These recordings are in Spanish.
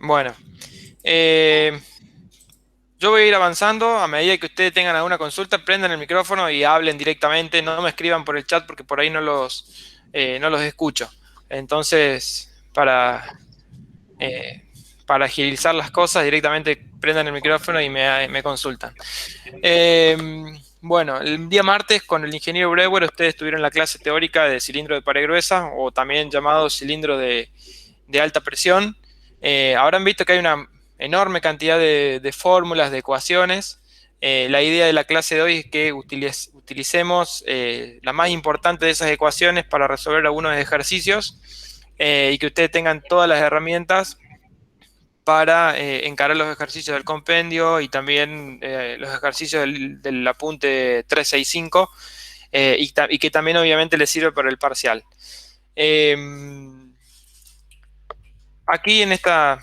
Bueno, eh, yo voy a ir avanzando. A medida que ustedes tengan alguna consulta, prendan el micrófono y hablen directamente. No me escriban por el chat porque por ahí no los escucho. Entonces, eh, para agilizar las cosas, directamente prendan el micrófono y me consultan. Eh, bueno, el día martes con el ingeniero Breuer ustedes tuvieron la clase teórica de cilindro de pared gruesa o también llamado cilindro de alta presión. Habrán visto que hay una enorme cantidad de fórmulas, de ecuaciones. La idea de la clase de hoy es que utilicemos la más importante de esas ecuaciones para resolver algunos ejercicios y que ustedes tengan todas las herramientas para encarar los ejercicios del compendio y también los ejercicios del apunte 365 y que también obviamente les sirve para el parcial. Eh, Aquí en esta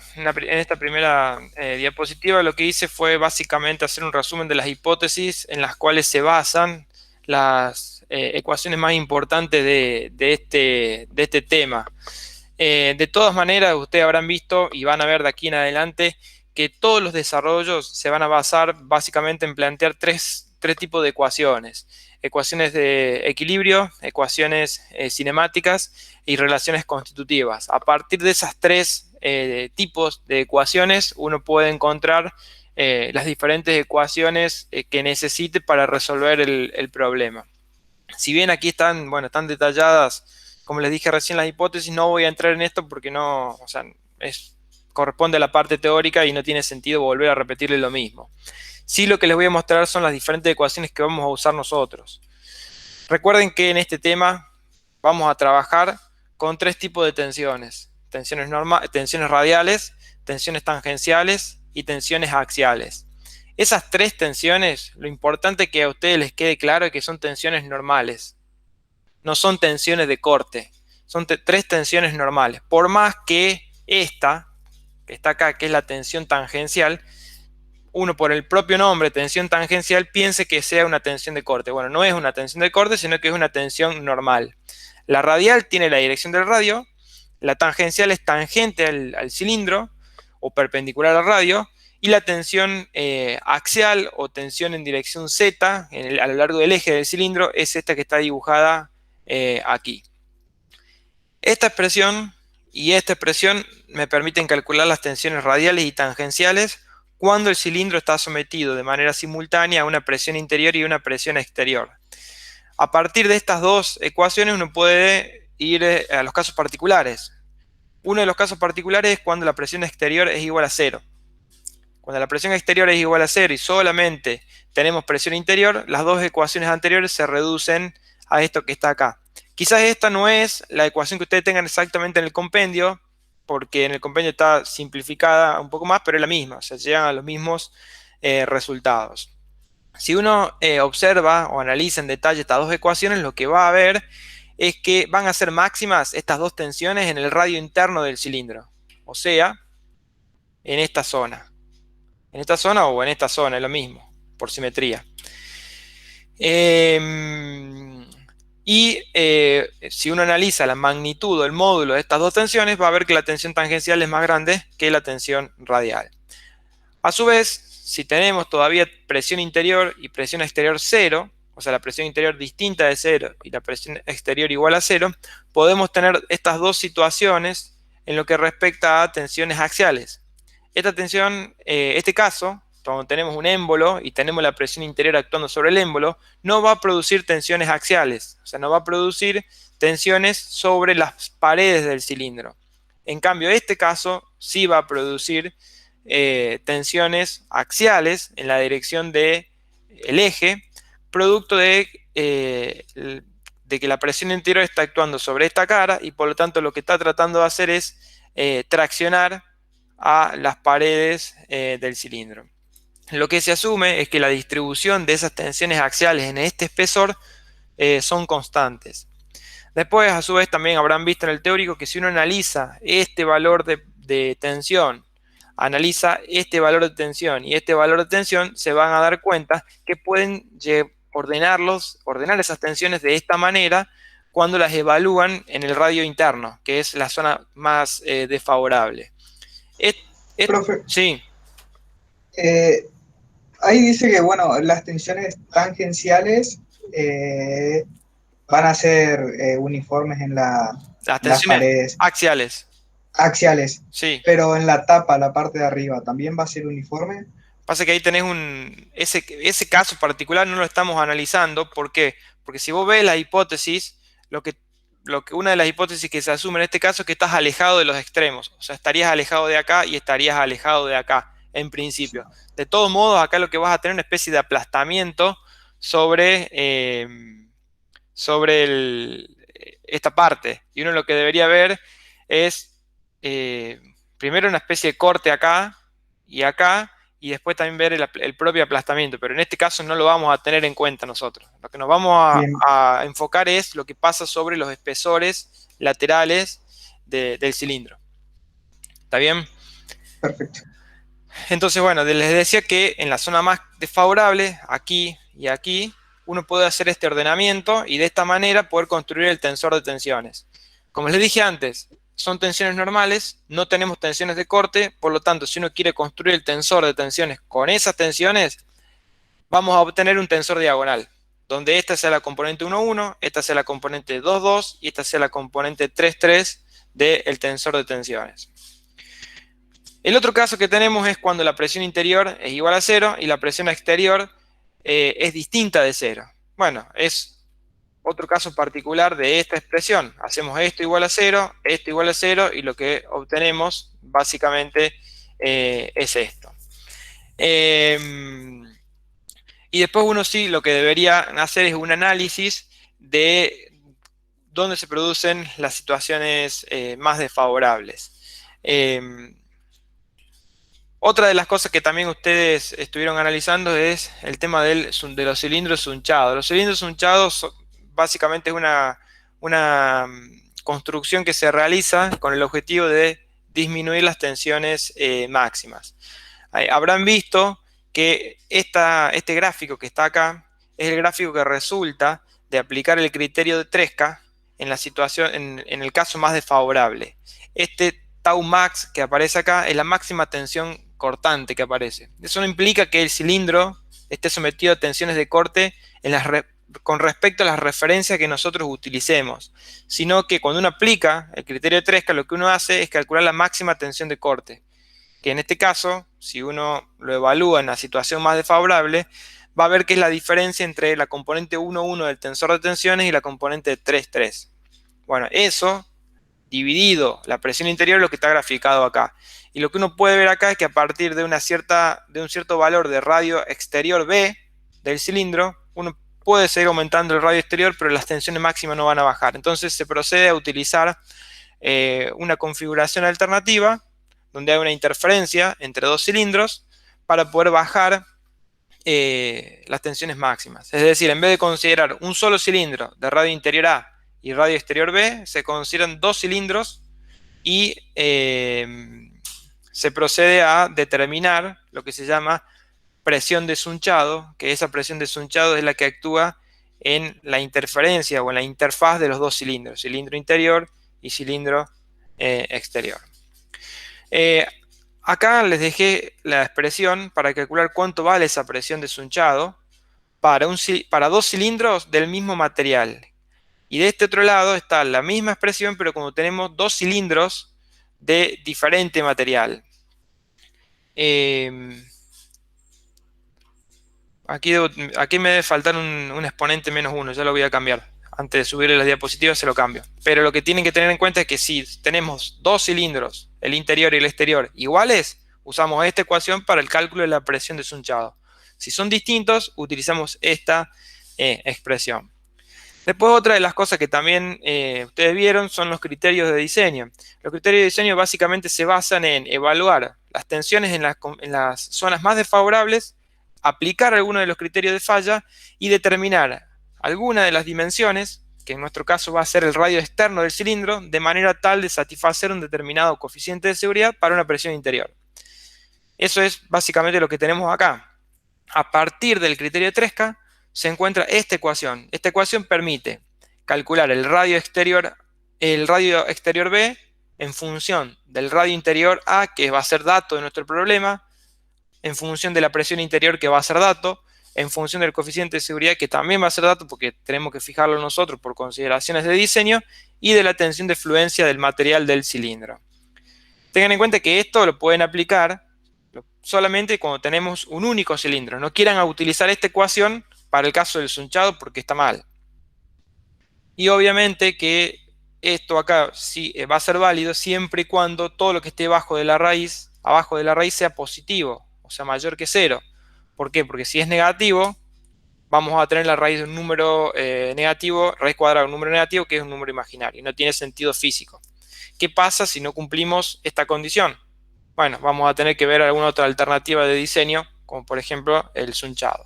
primera diapositiva lo que hice fue básicamente hacer un resumen de las hipótesis en las cuales se basan las ecuaciones más importantes de este tema. De todas maneras, ustedes habrán visto y van a ver de aquí en adelante que todos los desarrollos se van a basar básicamente en plantear tres tipos de ecuaciones. Ecuaciones de equilibrio, ecuaciones cinemáticas y relaciones constitutivas. A partir de esas tres tipos de ecuaciones, uno puede encontrar las diferentes ecuaciones que necesite para resolver el problema. Si bien aquí están, bueno, están detalladas, como les dije recién, las hipótesis, no voy a entrar en esto porque no, o sea, corresponde a la parte teórica y no tiene sentido volver a repetirle lo mismo. Sí, lo que les voy a mostrar son las diferentes ecuaciones que vamos a usar nosotros. Recuerden que en este tema vamos a trabajar con tres tipos de tensiones. Tensiones radiales, tensiones tangenciales y tensiones axiales. Esas tres tensiones, lo importante es que a ustedes les quede claro es que son tensiones normales. No son tensiones de corte. Son tres tensiones normales. Por más que esta, que está acá, que es la tensión tangencial, uno por el propio nombre, tensión tangencial, piense que sea una tensión de corte. Bueno, no es una tensión de corte, sino que es una tensión normal. La radial tiene la dirección del radio, la tangencial es tangente al cilindro o perpendicular al radio, y la tensión axial o tensión en dirección Z a lo largo del eje del cilindro es esta que está dibujada aquí. Esta expresión y esta expresión me permiten calcular las tensiones radiales y tangenciales cuando el cilindro está sometido de manera simultánea a una presión interior y una presión exterior. A partir de estas dos ecuaciones uno puede ir a los casos particulares. Uno de los casos particulares es cuando la presión exterior es igual a cero. Cuando la presión exterior es igual a cero y solamente tenemos presión interior, las dos ecuaciones anteriores se reducen a esto que está acá. Quizás esta no es la ecuación que ustedes tengan exactamente en el compendio, porque en el compendio está simplificada un poco más, pero es la misma, o sea, llegan a los mismos resultados. Si uno observa o analiza en detalle estas dos ecuaciones, lo que va a ver es que van a ser máximas estas dos tensiones en el radio interno del cilindro, o sea, en esta zona. En esta zona o en esta zona, es lo mismo, por simetría. Si uno analiza la magnitud o el módulo de estas dos tensiones, va a ver que la tensión tangencial es más grande que la tensión radial. A su vez, si tenemos todavía presión interior y presión exterior cero, o sea, la presión interior distinta de cero y la presión exterior igual a cero, podemos tener estas dos situaciones en lo que respecta a tensiones axiales. Esta tensión, este caso, cuando tenemos un émbolo y tenemos la presión interior actuando sobre el émbolo, no va a producir tensiones axiales, o sea, no va a producir tensiones sobre las paredes del cilindro. En cambio, este caso sí va a producir tensiones axiales en la dirección del eje, producto de que la presión interior está actuando sobre esta cara y por lo tanto lo que está tratando de hacer es traccionar a las paredes del cilindro. Lo que se asume es que la distribución de esas tensiones axiales en este espesor son constantes. Después, a su vez, también habrán visto en el teórico que si uno analiza este valor de tensión, analiza este valor de tensión y este valor de tensión, se van a dar cuenta que pueden ordenar esas tensiones de esta manera cuando las evalúan en el radio interno, que es la zona más desfavorable. Profe, Sí, eh, ahí dice que, bueno, las tensiones tangenciales eh, van a ser uniformes las en las tensiones paredes axiales. axiales, Sí. pero en la tapa, la parte de arriba, ¿también va a ser uniforme? Pasa que ahí tenés ese caso particular no lo estamos analizando. ¿Por qué? Porque si vos ves la hipótesis, lo que, una de las hipótesis que se asume en este caso es que estás alejado de los extremos. O sea, estarías alejado de acá y estarías alejado de acá, en principio. De todos modos, acá lo que vas a tener es una especie de aplastamiento sobre, esta parte. Y uno lo que debería ver es eh, primero una especie de corte acá, y después también ver el propio aplastamiento. Pero en este caso no lo vamos a tener en cuenta nosotros. Lo que nos vamos Bien, a enfocar es lo que pasa sobre los espesores laterales del cilindro. ¿Está bien? perfecto. Entonces, bueno, les decía que en la zona más desfavorable, aquí y aquí, uno puede hacer este ordenamiento y de esta manera poder construir el tensor de tensiones. Como les dije antes, son tensiones normales, no tenemos tensiones de corte, por lo tanto, si uno quiere construir el tensor de tensiones con esas tensiones, vamos a obtener un tensor diagonal, donde esta sea la componente 1,1, esta sea la componente 2,2 y esta sea la componente 3,3 del tensor de tensiones. El otro caso que tenemos es cuando la presión interior es igual a cero y la presión exterior es distinta de cero. Bueno, es otro caso particular de esta expresión. Hacemos esto igual a cero y lo que obtenemos básicamente es esto. Eh, y después uno sí lo que debería hacer es un análisis de dónde se producen las situaciones más desfavorables. Eh, Otra de las cosas que también ustedes estuvieron analizando es el tema de los cilindros sunchados. Los cilindros sunchados básicamente es una construcción que se realiza con el objetivo de disminuir las tensiones máximas. Habrán visto que este gráfico que está acá es el gráfico que resulta de aplicar el criterio de Tresca en la situación, en el caso más desfavorable. Este tau max que aparece acá es la máxima tensión cortante que aparece. Eso no implica que el cilindro esté sometido a tensiones de corte con respecto a las referencias que nosotros utilicemos, sino que cuando uno aplica el criterio de Tresca, lo que uno hace es calcular la máxima tensión de corte, que en este caso, si uno lo evalúa en la situación más desfavorable, va a ver que es la diferencia entre la componente 1,1 del tensor de tensiones y la componente 3,3. Bueno, eso dividido la presión interior es lo que está graficado acá. Y lo que uno puede ver acá es que a partir de un cierto valor de radio exterior B del cilindro, uno puede seguir aumentando el radio exterior, pero las tensiones máximas no van a bajar. Entonces se procede a utilizar una configuración alternativa donde hay una interferencia entre dos cilindros para poder bajar las tensiones máximas. Es decir, en vez de considerar un solo cilindro de radio interior A y radio exterior B, se consideran dos cilindros y se procede a determinar lo que se llama presión de sunchado, que esa presión de sunchado es la que actúa en la interferencia o en la interfaz de los dos cilindros, cilindro interior y cilindro exterior. Eh, Acá les dejé la expresión para calcular cuánto vale esa presión de sunchado para dos cilindros del mismo material. Y de este otro lado está la misma expresión, pero como tenemos dos cilindros de diferente material. Eh, aquí me debe faltar un exponente -1, ya lo voy a cambiar. Antes de subirle las diapositivas se lo cambio. Pero lo que tienen que tener en cuenta es que si tenemos dos cilindros, el interior y el exterior, iguales, usamos esta ecuación para el cálculo de la presión de sunchado. Si son distintos, utilizamos esta expresión. Después otra de las cosas que también ustedes vieron son los criterios de diseño. Los criterios de diseño básicamente se basan en evaluar las tensiones en las zonas más desfavorables, aplicar alguno de los criterios de falla y determinar alguna de las dimensiones, que en nuestro caso va a ser el radio externo del cilindro, de manera tal de satisfacer un determinado coeficiente de seguridad para una presión interior. Eso es básicamente lo que tenemos acá. A partir del criterio de Tresca se encuentra esta ecuación. Esta ecuación permite calcular el radio exterior B en función del radio interior A, que va a ser dato de nuestro problema, en función de la presión interior, que va a ser dato, en función del coeficiente de seguridad, que también va a ser dato porque tenemos que fijarlo nosotros por consideraciones de diseño, y de la tensión de fluencia del material del cilindro. Tengan en cuenta que esto lo pueden aplicar solamente cuando tenemos un único cilindro. No quieran utilizar esta ecuación para el caso del sunchado porque está mal. Y obviamente que esto acá sí va a ser válido siempre y cuando todo lo que esté abajo de la raíz sea positivo, o sea, mayor que 0. ¿Por qué? Porque si es negativo, vamos a tener la raíz de un número negativo, raíz cuadrada de un número negativo, que es un número imaginario, y no tiene sentido físico. ¿Qué pasa si no cumplimos esta condición? Bueno, vamos a tener que ver alguna otra alternativa de diseño, como por ejemplo el sunchado.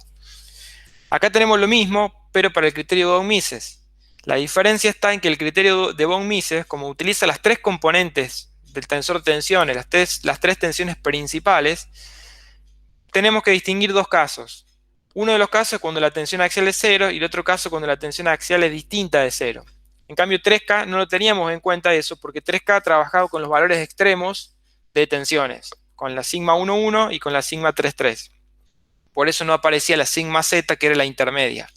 Acá tenemos lo mismo, pero para el criterio de von Mises. La diferencia está en que el criterio de von Mises, como utiliza las tres componentes del tensor de tensiones, las tres tensiones principales, tenemos que distinguir dos casos. Uno de los casos es cuando la tensión axial es 0 y el otro caso cuando la tensión axial es distinta de 0. En cambio, 3K no lo teníamos en cuenta eso porque 3K ha trabajado con los valores extremos de tensiones, con la sigma 1,1 y con la sigma 3,3. Por eso no aparecía la sigma Z, que era la intermedia.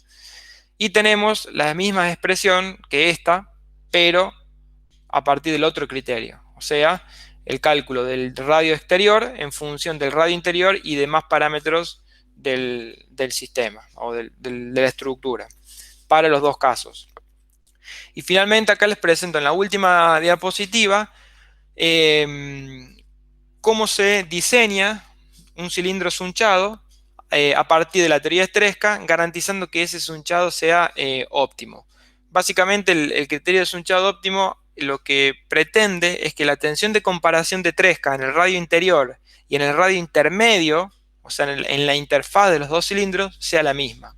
Y tenemos la misma expresión que esta, pero a partir del otro criterio. O sea, el cálculo del radio exterior en función del radio interior y demás parámetros del sistema o de la estructura para los dos casos. Y finalmente acá les presento en la última diapositiva cómo se diseña un cilindro sunchado a partir de la teoría de Tresca, garantizando que ese sunchado sea óptimo. Básicamente el criterio de sunchado óptimo lo que pretende es que la tensión de comparación de Tresca en el radio interior y en el radio intermedio, o sea, en la interfaz de los dos cilindros, sea la misma.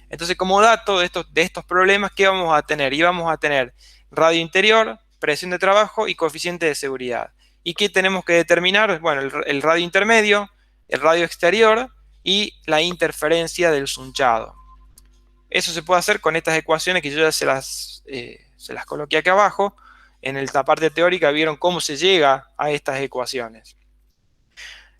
Entonces, como dato de estos problemas, ¿qué vamos a tener? Y vamos a tener radio interior, presión de trabajo y coeficiente de seguridad. ¿Y qué tenemos que determinar? Bueno, el radio intermedio, el radio exterior y la interferencia del sunchado. Eso se puede hacer con estas ecuaciones que yo ya se las coloqué acá abajo. En la parte teórica vieron cómo se llega a estas ecuaciones.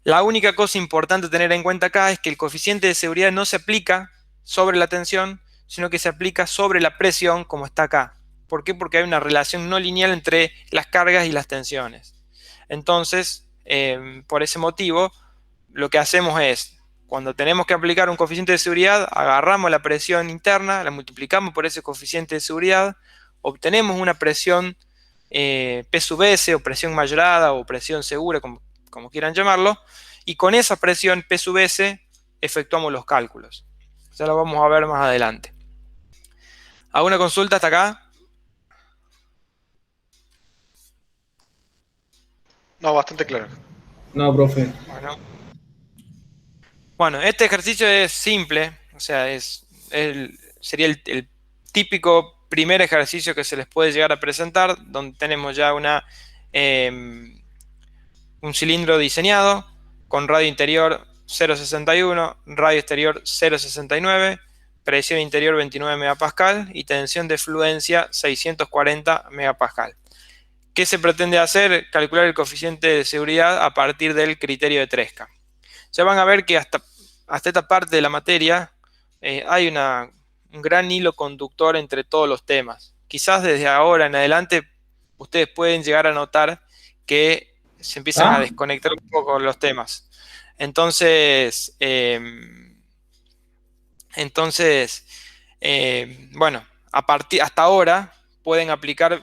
La única cosa importante a tener en cuenta acá es que el coeficiente de seguridad no se aplica sobre la tensión, sino que se aplica sobre la presión, como está acá. ¿Por qué? Porque hay una relación no lineal entre las cargas y las tensiones. Entonces, por ese motivo, lo que hacemos es, cuando tenemos que aplicar un coeficiente de seguridad, agarramos la presión interna, la multiplicamos por ese coeficiente de seguridad, obtenemos una presión P sub S o presión mayorada o presión segura, como quieran llamarlo, y con esa presión P sub S efectuamos los cálculos. Ya lo vamos a ver más adelante. ¿Alguna consulta hasta acá? No, bastante claro. No, profe. Bueno, este ejercicio es simple, o sea, sería el típico primer ejercicio que se les puede llegar a presentar, donde tenemos ya un cilindro diseñado con radio interior 0,61, radio exterior 0,69, presión interior 29 megapascal y tensión de fluencia 640 megapascal. ¿Qué se pretende hacer? Calcular el coeficiente de seguridad a partir del criterio de Tresca. Ya van a ver que hasta esta parte de la materia hay un gran hilo conductor entre todos los temas. Quizás desde ahora en adelante ustedes pueden llegar a notar que se empiezan a desconectar un poco los temas. Entonces, bueno, hasta ahora pueden aplicar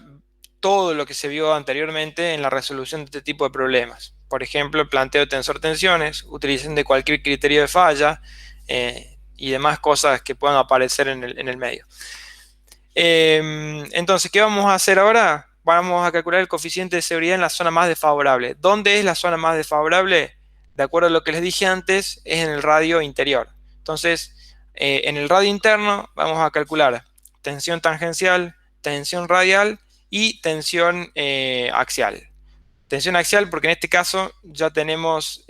todo lo que se vio anteriormente en la resolución de este tipo de problemas. Por ejemplo, el planteo de tensor-tensiones, utilización de cualquier criterio de falla y demás cosas que puedan aparecer en el medio. Entonces, ¿qué vamos a hacer ahora? Vamos a calcular el coeficiente de seguridad en la zona más desfavorable. ¿Dónde es la zona más desfavorable? De acuerdo a lo que les dije antes, es en el radio interior. Entonces, en el radio interno vamos a calcular tensión tangencial, tensión radial y tensión axial. Tensión axial porque en este caso ya tenemos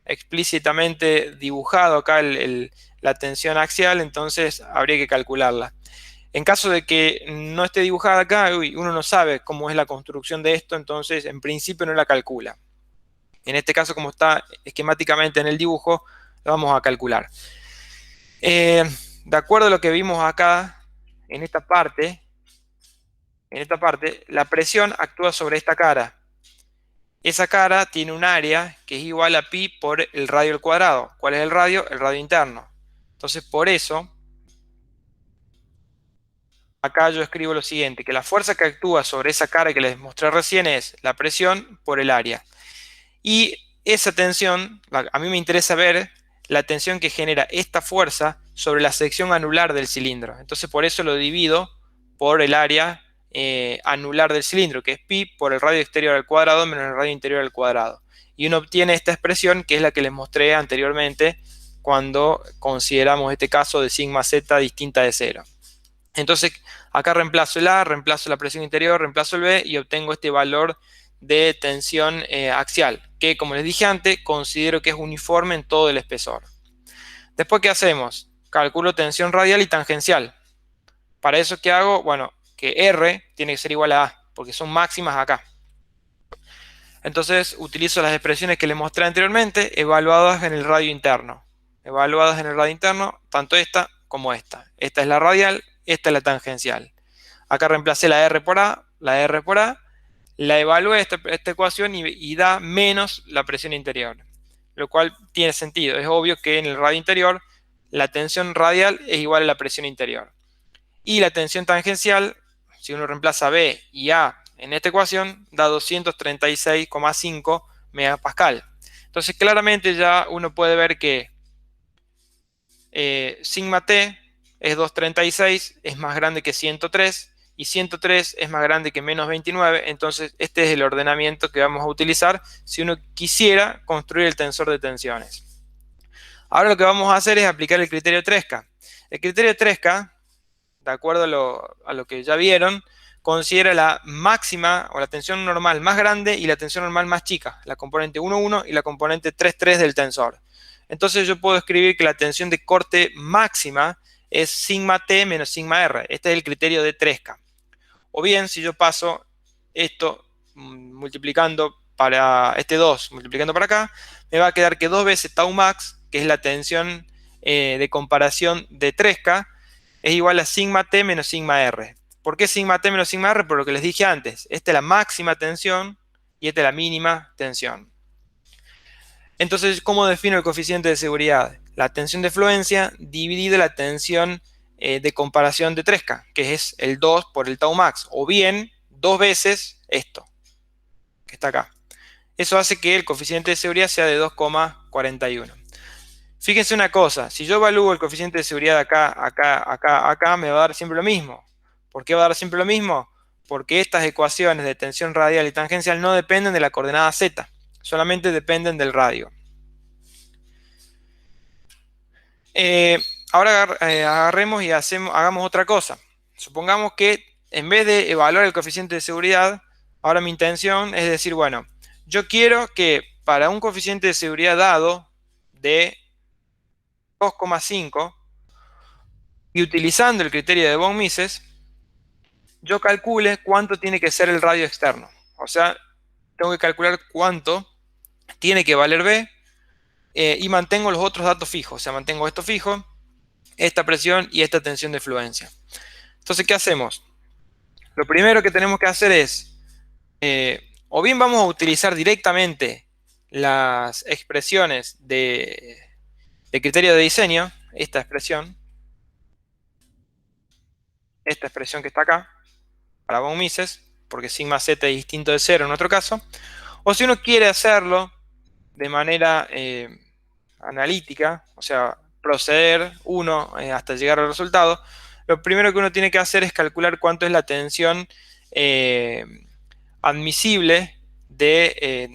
explícitamente dibujado acá la tensión axial, entonces habría que calcularla. En caso de que no esté dibujada acá, uno no sabe cómo es la construcción de esto, entonces en principio no la calcula. En este caso, como está esquemáticamente en el dibujo, lo vamos a calcular. De acuerdo a lo que vimos acá, en esta parte, la presión actúa sobre esta cara. Esa cara tiene un área que es igual a pi por el radio al cuadrado. ¿Cuál es el radio? El radio interno. Entonces, por eso, acá yo escribo lo siguiente, que la fuerza que actúa sobre esa cara que les mostré recién es la presión por el área. Y esa tensión, a mí me interesa ver la tensión que genera esta fuerza sobre la sección anular del cilindro. Entonces por eso lo divido por el área anular del cilindro, que es pi por el radio exterior al cuadrado menos el radio interior al cuadrado. Y uno obtiene esta expresión que es la que les mostré anteriormente cuando consideramos este caso de sigma z distinta de 0. Entonces acá reemplazo el A, reemplazo la presión interior, reemplazo el B y obtengo este valor de tensión axial, que como les dije antes, considero que es uniforme en todo el espesor. Después, ¿qué hacemos? Calculo tensión radial y tangencial. Para eso, ¿qué hago? Bueno, que R tiene que ser igual a A, porque son máximas acá. Entonces, utilizo las expresiones que les mostré anteriormente, evaluadas en el radio interno. Evaluadas en el radio interno, tanto esta como esta. Esta es la radial, esta es la tangencial. Acá reemplacé la R por A, la R por A, la evalué esta ecuación y da menos la presión interior, lo cual tiene sentido. Es obvio que en el radio interior la tensión radial es igual a la presión interior. Y la tensión tangencial, si uno reemplaza B y A en esta ecuación, da 236,5 megapascal. Entonces claramente ya uno puede ver que sigma T es 236, es más grande que 103, y 103 es más grande que menos 29, entonces este es el ordenamiento que vamos a utilizar si uno quisiera construir el tensor de tensiones. Ahora lo que vamos a hacer es aplicar el criterio Tresca. El criterio Tresca, de acuerdo a lo que ya vieron, considera la máxima o la tensión normal más grande y la tensión normal más chica, la componente 1,1 y la componente 3,3 del tensor. Entonces yo puedo escribir que la tensión de corte máxima es sigma T menos sigma R. Este es el criterio de Tresca. O bien, si yo paso esto multiplicando para este 2, multiplicando para acá, me va a quedar que 2 veces tau max, que es la tensión de comparación de Tresca, es igual a sigma T menos sigma R. ¿Por qué sigma T menos sigma R? Por lo que les dije antes. Esta es la máxima tensión y esta es la mínima tensión. Entonces, ¿cómo defino el coeficiente de seguridad? La tensión de fluencia dividida la tensión de comparación de Tresca, que es el 2 por el tau max, o bien 2 veces esto, que está acá. Eso hace que el coeficiente de seguridad sea de 2,41. Fíjense una cosa, si yo evalúo el coeficiente de seguridad acá, me va a dar siempre lo mismo. ¿Por qué va a dar siempre lo mismo? Porque estas ecuaciones de tensión radial y tangencial no dependen de la coordenada z, solamente dependen del radio. Ahora agarremos y hagamos otra cosa. Supongamos que en vez de evaluar el coeficiente de seguridad, ahora mi intención es decir, bueno, yo quiero que para un coeficiente de seguridad dado de 2,5 y utilizando el criterio de von Mises, yo calcule cuánto tiene que ser el radio externo. O sea, tengo que calcular cuánto tiene que valer B y mantengo los otros datos fijos. O sea, mantengo esto fijo, esta presión y esta tensión de fluencia. Entonces, ¿qué hacemos? Lo primero que tenemos que hacer es, o bien vamos a utilizar directamente las expresiones de criterio de diseño, esta expresión que está acá, para von Mises, porque sigma z es distinto de 0 en nuestro caso, o si uno quiere hacerlo de manera analítica, o sea, proceder uno hasta llegar al resultado, lo primero que uno tiene que hacer es calcular cuánto es la tensión admisible de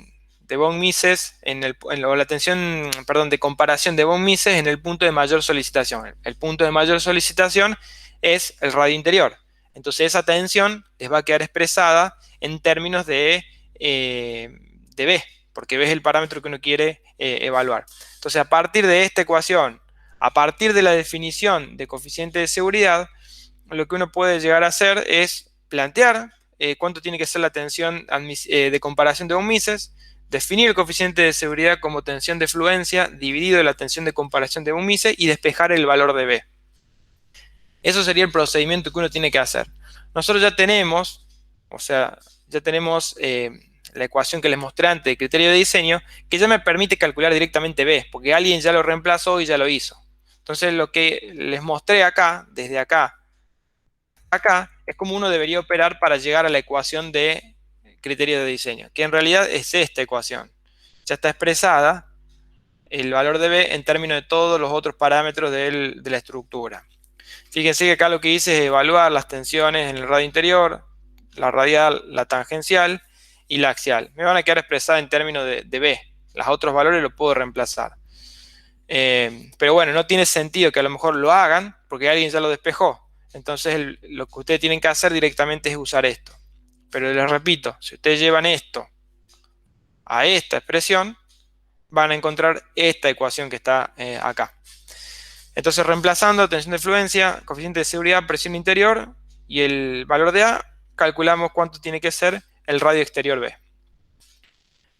von Mises, o la tensión, perdón, de comparación de von Mises en el punto de mayor solicitación. El punto de mayor solicitación es el radio interior. Entonces esa tensión les va a quedar expresada en términos de B, porque B es el parámetro que uno quiere evaluar. Entonces a partir de esta ecuación, a partir de la definición de coeficiente de seguridad, lo que uno puede llegar a hacer es plantear cuánto tiene que ser la tensión de comparación de Von Mises, definir el coeficiente de seguridad como tensión de fluencia dividido la tensión de comparación de Von Mises y despejar el valor de B. Eso sería el procedimiento que uno tiene que hacer. Nosotros ya tenemos, o sea, ya tenemos la ecuación que les mostré antes de criterio de diseño, que ya me permite calcular directamente B, porque alguien ya lo reemplazó y ya lo hizo. Entonces lo que les mostré acá, desde acá, es como uno debería operar para llegar a la ecuación de criterio de diseño, que en realidad es esta ecuación. Ya está expresada el valor de B en términos de todos los otros parámetros de la estructura. Fíjense que acá lo que hice es evaluar las tensiones en el radio interior, la radial, la tangencial y la axial. Me van a quedar expresadas en términos de B. Los otros valores los puedo reemplazar. Pero bueno, no tiene sentido que a lo mejor lo hagan porque alguien ya lo despejó. Entonces lo que ustedes tienen que hacer directamente es usar esto. Pero les repito, si ustedes llevan esto a esta expresión, van a encontrar esta ecuación que está acá. Entonces, reemplazando tensión de fluencia, coeficiente de seguridad, presión interior y el valor de A, calculamos cuánto tiene que ser el radio exterior B.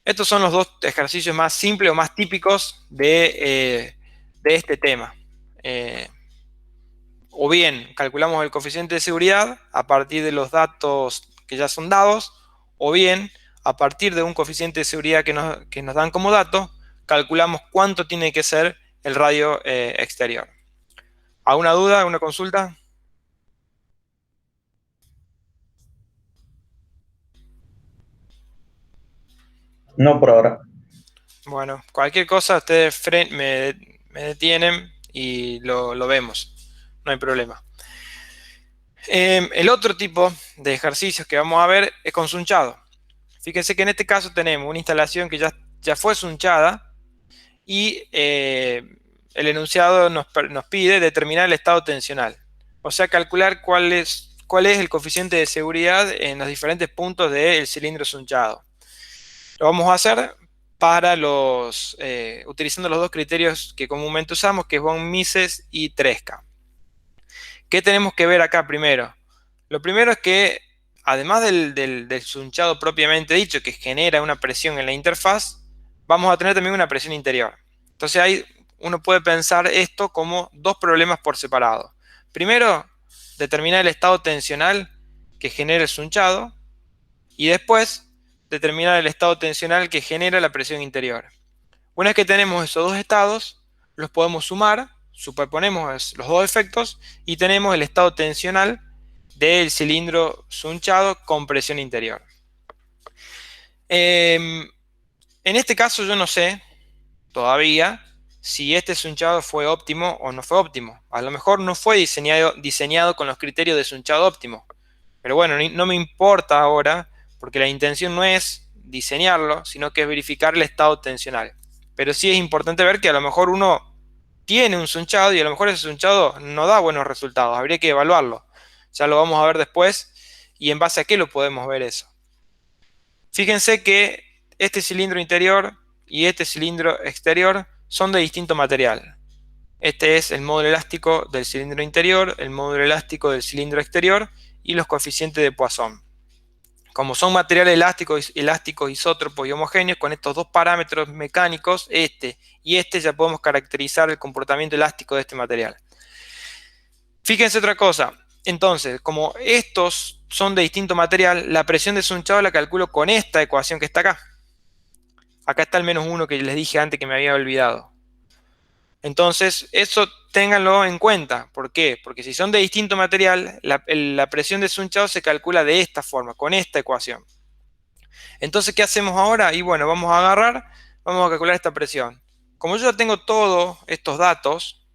Estos son los dos ejercicios más simples o más típicos de este tema. O bien calculamos el coeficiente de seguridad a partir de los datos que ya son dados, o bien a partir de un coeficiente de seguridad que nos dan como dato, calculamos cuánto tiene que ser el radio exterior. ¿Alguna duda? ¿Alguna consulta? No por ahora. Bueno, cualquier cosa ustedes me detienen y lo vemos. No hay problema. El otro tipo de ejercicios que vamos a ver es con sunchado. Fíjense que en este caso tenemos una instalación que ya fue sunchada y el enunciado nos pide determinar el estado tensional. O sea, calcular cuál es el coeficiente de seguridad en los diferentes puntos del cilindro sunchado. Lo vamos a hacer utilizando los dos criterios que comúnmente usamos, que es Von Mises y Tresca. ¿Qué tenemos que ver acá primero? Lo primero es que, además del sunchado propiamente dicho, que genera una presión en la interfaz, vamos a tener también una presión interior. Entonces uno puede pensar esto como dos problemas por separado. Primero, determinar el estado tensional que genera el sunchado y después determinar el estado tensional que genera la presión interior. Una vez que tenemos esos dos estados, los podemos sumar, superponemos los dos efectos y tenemos el estado tensional del cilindro sunchado con presión interior. En este caso yo no sé todavía si este sunchado fue óptimo o no fue óptimo. A lo mejor no fue diseñado con los criterios de sunchado óptimo. Pero bueno, no me importa ahora porque la intención no es diseñarlo, sino que es verificar el estado tensional. Pero sí es importante ver que a lo mejor uno tiene un sunchado y a lo mejor ese sunchado no da buenos resultados. Habría que evaluarlo. Ya lo vamos a ver después y en base a qué lo podemos ver eso. Fíjense que este cilindro interior y este cilindro exterior son de distinto material. Este es el módulo elástico del cilindro interior, el módulo elástico del cilindro exterior y los coeficientes de Poisson. Como son materiales elásticos, isótropos y homogéneos, con estos dos parámetros mecánicos, este y este, ya podemos caracterizar el comportamiento elástico de este material. Fíjense otra cosa. Entonces, como estos son de distinto material, la presión de sunchado la calculo con esta ecuación que está acá. Acá está el -1 que les dije antes que me había olvidado. Entonces, eso ténganlo en cuenta. ¿Por qué? Porque si son de distinto material, la presión de sunchado se calcula de esta forma, con esta ecuación. Entonces, ¿qué hacemos ahora? Y bueno, vamos a calcular esta presión. Como yo ya tengo todos estos datos,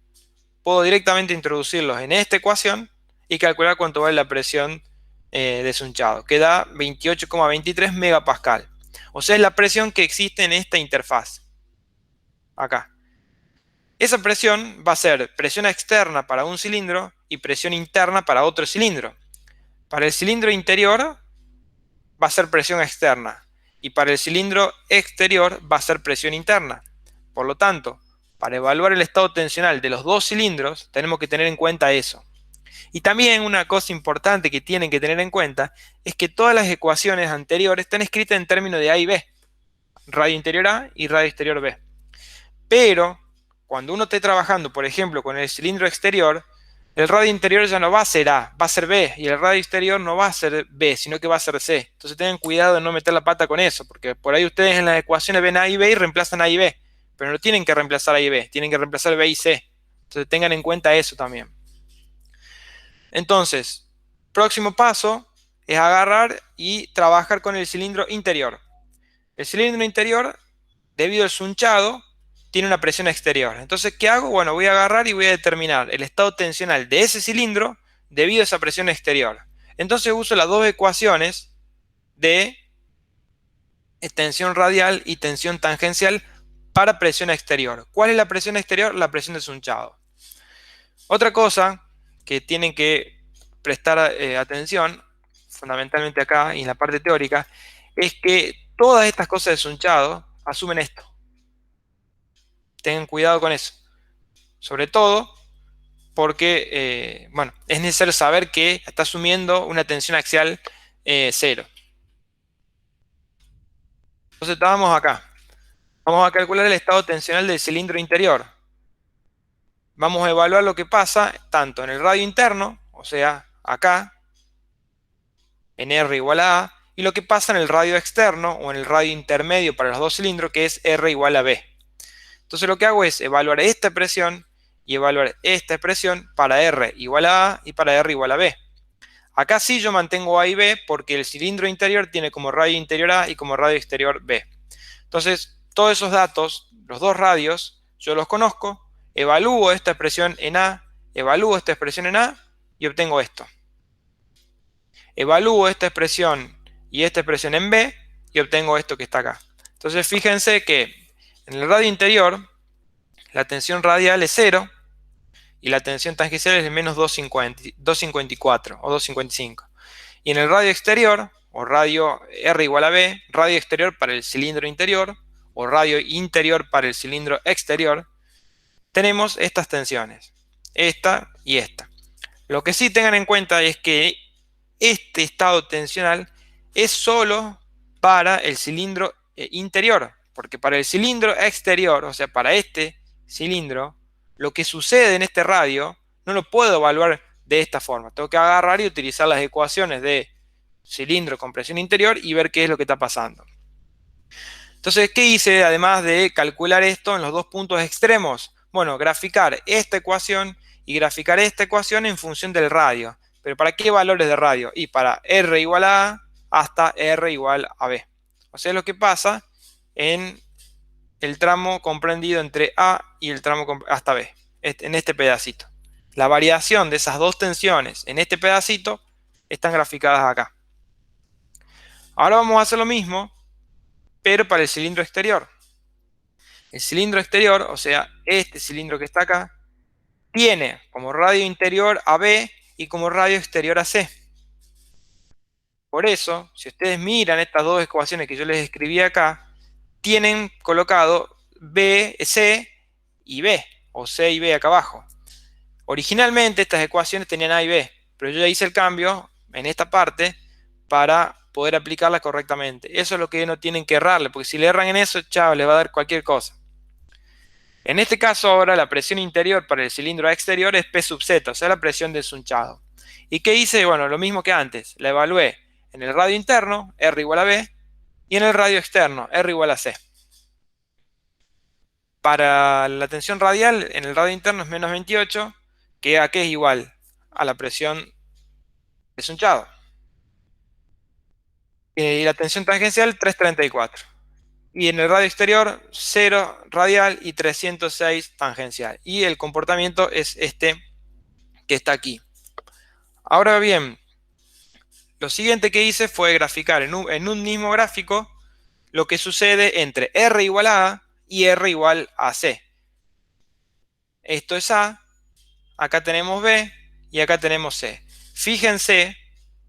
puedo directamente introducirlos en esta ecuación y calcular cuánto vale la presión de sunchado, que da 28,23 megapascal. O sea, es la presión que existe en esta interfaz. Acá. Esa presión va a ser presión externa para un cilindro y presión interna para otro cilindro. Para el cilindro interior va a ser presión externa y para el cilindro exterior va a ser presión interna. Por lo tanto, para evaluar el estado tensional de los dos cilindros tenemos que tener en cuenta eso. Y también una cosa importante que tienen que tener en cuenta es que todas las ecuaciones anteriores están escritas en términos de A y B, radio interior A y radio exterior B. Pero cuando uno esté trabajando, por ejemplo, con el cilindro exterior, el radio interior ya no va a ser A, va a ser B, y el radio exterior no va a ser B, sino que va a ser C. Entonces tengan cuidado de no meter la pata con eso, porque por ahí ustedes en las ecuaciones ven A y B y reemplazan A y B, pero no tienen que reemplazar A y B, tienen que reemplazar B y C. Entonces tengan en cuenta eso también. Entonces, próximo paso es agarrar y trabajar con el cilindro interior. El cilindro interior, debido al sunchado, tiene una presión exterior. Entonces, ¿qué hago? Bueno, voy a agarrar y voy a determinar el estado tensional de ese cilindro debido a esa presión exterior. Entonces uso las dos ecuaciones de tensión radial y tensión tangencial para presión exterior. ¿Cuál es la presión exterior? La presión de sunchado. Otra cosa que tienen que prestar atención, fundamentalmente acá y en la parte teórica, es que todas estas cosas de sunchado asumen esto. Tengan cuidado con eso. Sobre todo porque, bueno, es necesario saber que está asumiendo una tensión axial 0. Entonces vamos acá. Vamos a calcular el estado tensional del cilindro interior. Vamos a evaluar lo que pasa tanto en el radio interno, o sea, acá, en R igual a A, y lo que pasa en el radio externo o en el radio intermedio para los dos cilindros, que es R igual a B. Entonces lo que hago es evaluar esta expresión y evaluar esta expresión para R igual a A y para R igual a B. Acá sí yo mantengo A y B porque el cilindro interior tiene como radio interior A y como radio exterior B. Entonces, todos esos datos, los dos radios, yo los conozco, evalúo esta expresión en A, evalúo esta expresión en A y obtengo esto. Evalúo esta expresión y esta expresión en B y obtengo esto que está acá. Entonces, fíjense que en el radio interior, la tensión radial es 0 y la tensión tangencial es de menos 254 o 255. Y en el radio exterior, o radio R igual a B, radio exterior para el cilindro interior, o radio interior para el cilindro exterior, tenemos estas tensiones, esta y esta. Lo que sí tengan en cuenta es que este estado tensional es solo para el cilindro interior, porque para el cilindro exterior, o sea, para este cilindro, lo que sucede en este radio no lo puedo evaluar de esta forma. Tengo que agarrar y utilizar las ecuaciones de cilindro con presión interior y ver qué es lo que está pasando. Entonces, ¿qué hice además de calcular esto en los dos puntos extremos? Bueno, graficar esta ecuación y graficar esta ecuación en función del radio. ¿Pero para qué valores de radio? Y para R igual a A hasta R igual a B. O sea, lo que pasa en el tramo comprendido entre A y el tramo hasta B, en este pedacito. La variación de esas dos tensiones en este pedacito están graficadas acá. Ahora vamos a hacer lo mismo, pero para el cilindro exterior. El cilindro exterior, o sea, este cilindro que está acá, tiene como radio interior a B y como radio exterior a C. Por eso, si ustedes miran estas dos ecuaciones que yo les escribí acá, tienen colocado B, C y B, o C y B acá abajo. Originalmente estas ecuaciones tenían A y B, pero yo ya hice el cambio en esta parte para poder aplicarla correctamente. Eso es lo que no tienen que errarle, porque si le erran en eso, chao, les va a dar cualquier cosa. En este caso ahora la presión interior para el cilindro exterior es P sub Z, o sea la presión del sunchado. ¿Y qué hice? Bueno, lo mismo que antes, la evalué en el radio interno, R igual a B, y en el radio externo, R igual a C. Para la tensión radial, en el radio interno es menos 28, que a qué es igual a la presión de sunchado. Y la tensión tangencial, 334. Y en el radio exterior, 0 radial y 306 tangencial. Y el comportamiento es este que está aquí. Ahora bien, lo siguiente que hice fue graficar en un mismo gráfico lo que sucede entre R igual a A y R igual a C. Esto es A, acá tenemos B y acá tenemos C. Fíjense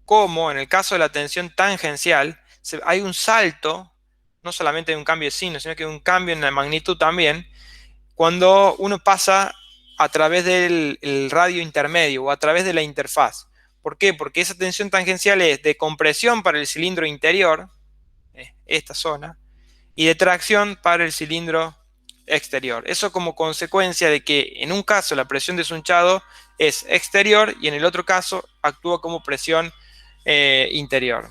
cómo en el caso de la tensión tangencial hay un salto, no solamente hay un cambio de signo, sino que hay un cambio en la magnitud también, cuando uno pasa a través del el radio intermedio o a través de la interfaz. ¿Por qué? Porque esa tensión tangencial es de compresión para el cilindro interior, esta zona, y de tracción para el cilindro exterior. Eso como consecuencia de que en un caso la presión de sunchado es exterior y en el otro caso actúa como presión interior.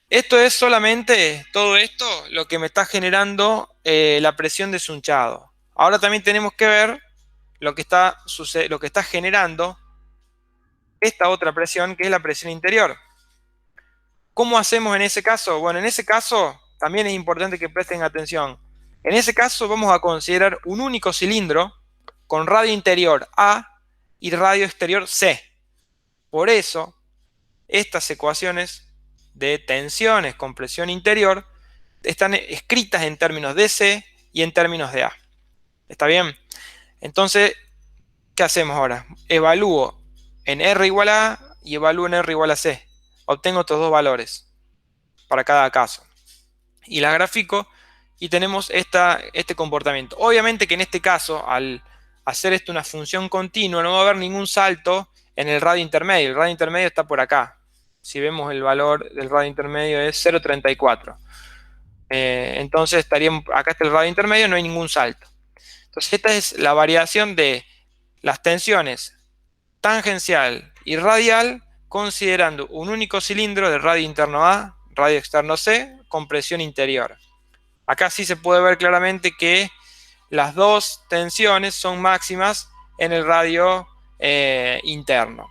Esto es solamente, todo esto, lo que me está generando la presión de sunchado. Ahora también tenemos que ver lo que está generando esta otra presión, que es la presión interior. ¿Cómo hacemos en ese caso? Bueno, en ese caso también es importante que presten atención. En ese caso vamos a considerar un único cilindro con radio interior A y radio exterior C. Por eso, estas ecuaciones de tensiones con presión interior están escritas en términos de C y en términos de A. ¿Está bien? Entonces, ¿qué hacemos ahora? Evalúo en R igual a A y evalúo en R igual a C. Obtengo estos dos valores para cada caso. Y la grafico y tenemos este comportamiento. Obviamente que en este caso, al hacer esto una función continua, no va a haber ningún salto en el radio intermedio. El radio intermedio está por acá. Si vemos el valor del radio intermedio es 0,34. Entonces acá está el radio intermedio, no hay ningún salto. Entonces esta es la variación de las tensiones tangencial y radial considerando un único cilindro de radio interno A, radio externo C, con presión interior. Acá sí se puede ver claramente que las dos tensiones son máximas en el radio interno.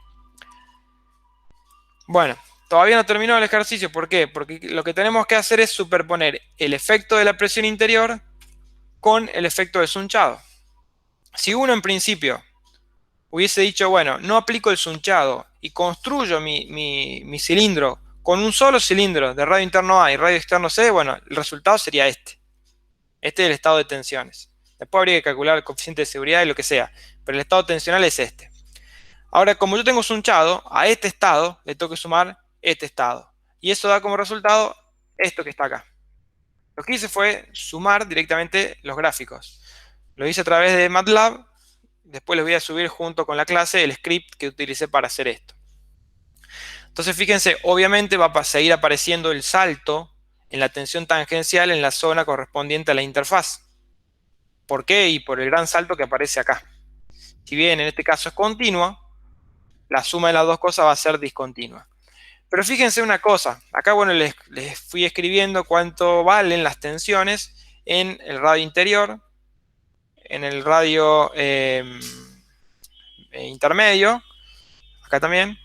Bueno, todavía no terminó el ejercicio. ¿Por qué? Porque lo que tenemos que hacer es superponer el efecto de la presión interior con el efecto de sunchado. Si uno en principio hubiese dicho, bueno, no aplico el sunchado y construyo mi cilindro con un solo cilindro de radio interno A y radio externo C, bueno, el resultado sería este. Este es el estado de tensiones. Después habría que calcular el coeficiente de seguridad y lo que sea, pero el estado tensional es este. Ahora, como yo tengo sunchado, a este estado le tengo que sumar este estado. Y eso da como resultado esto que está acá. Lo que hice fue sumar directamente los gráficos. Lo hice a través de MATLAB. Después les voy a subir junto con la clase el script que utilicé para hacer esto. Entonces fíjense, obviamente va a seguir apareciendo el salto en la tensión tangencial en la zona correspondiente a la interfaz. ¿Por qué? Y por el gran salto que aparece acá. Si bien en este caso es continua, la suma de las dos cosas va a ser discontinua. Pero fíjense una cosa, acá bueno les fui escribiendo cuánto valen las tensiones en el radio interior, en el radio intermedio, acá también,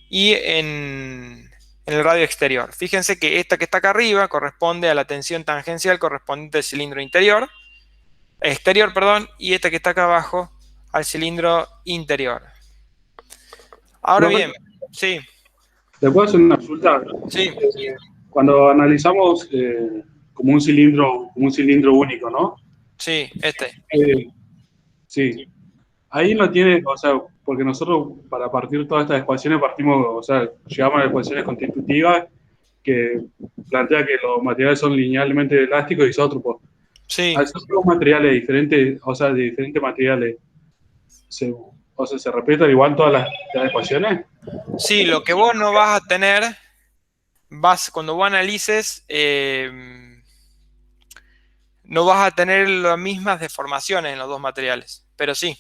y en el radio exterior. Fíjense que esta que está acá arriba corresponde a la tensión tangencial correspondiente al cilindro exterior, perdón, y esta que está acá abajo al cilindro interior. Ahora bien, sí. ¿Te puedo hacer una consulta? Sí. Cuando analizamos como un cilindro único, ¿no? Sí, Sí. Ahí no tiene, o sea, porque nosotros para partir todas estas ecuaciones partimos, o sea, llegamos a las ecuaciones constitutivas que plantea que los materiales son linealmente elásticos y isótropos. Sí. Al ser dos materiales diferentes, o sea, de diferentes materiales, ¿se respetan igual todas las ecuaciones? Sí, lo que vos no vas a tener, cuando vos analices, no vas a tener las mismas deformaciones en los dos materiales, pero sí.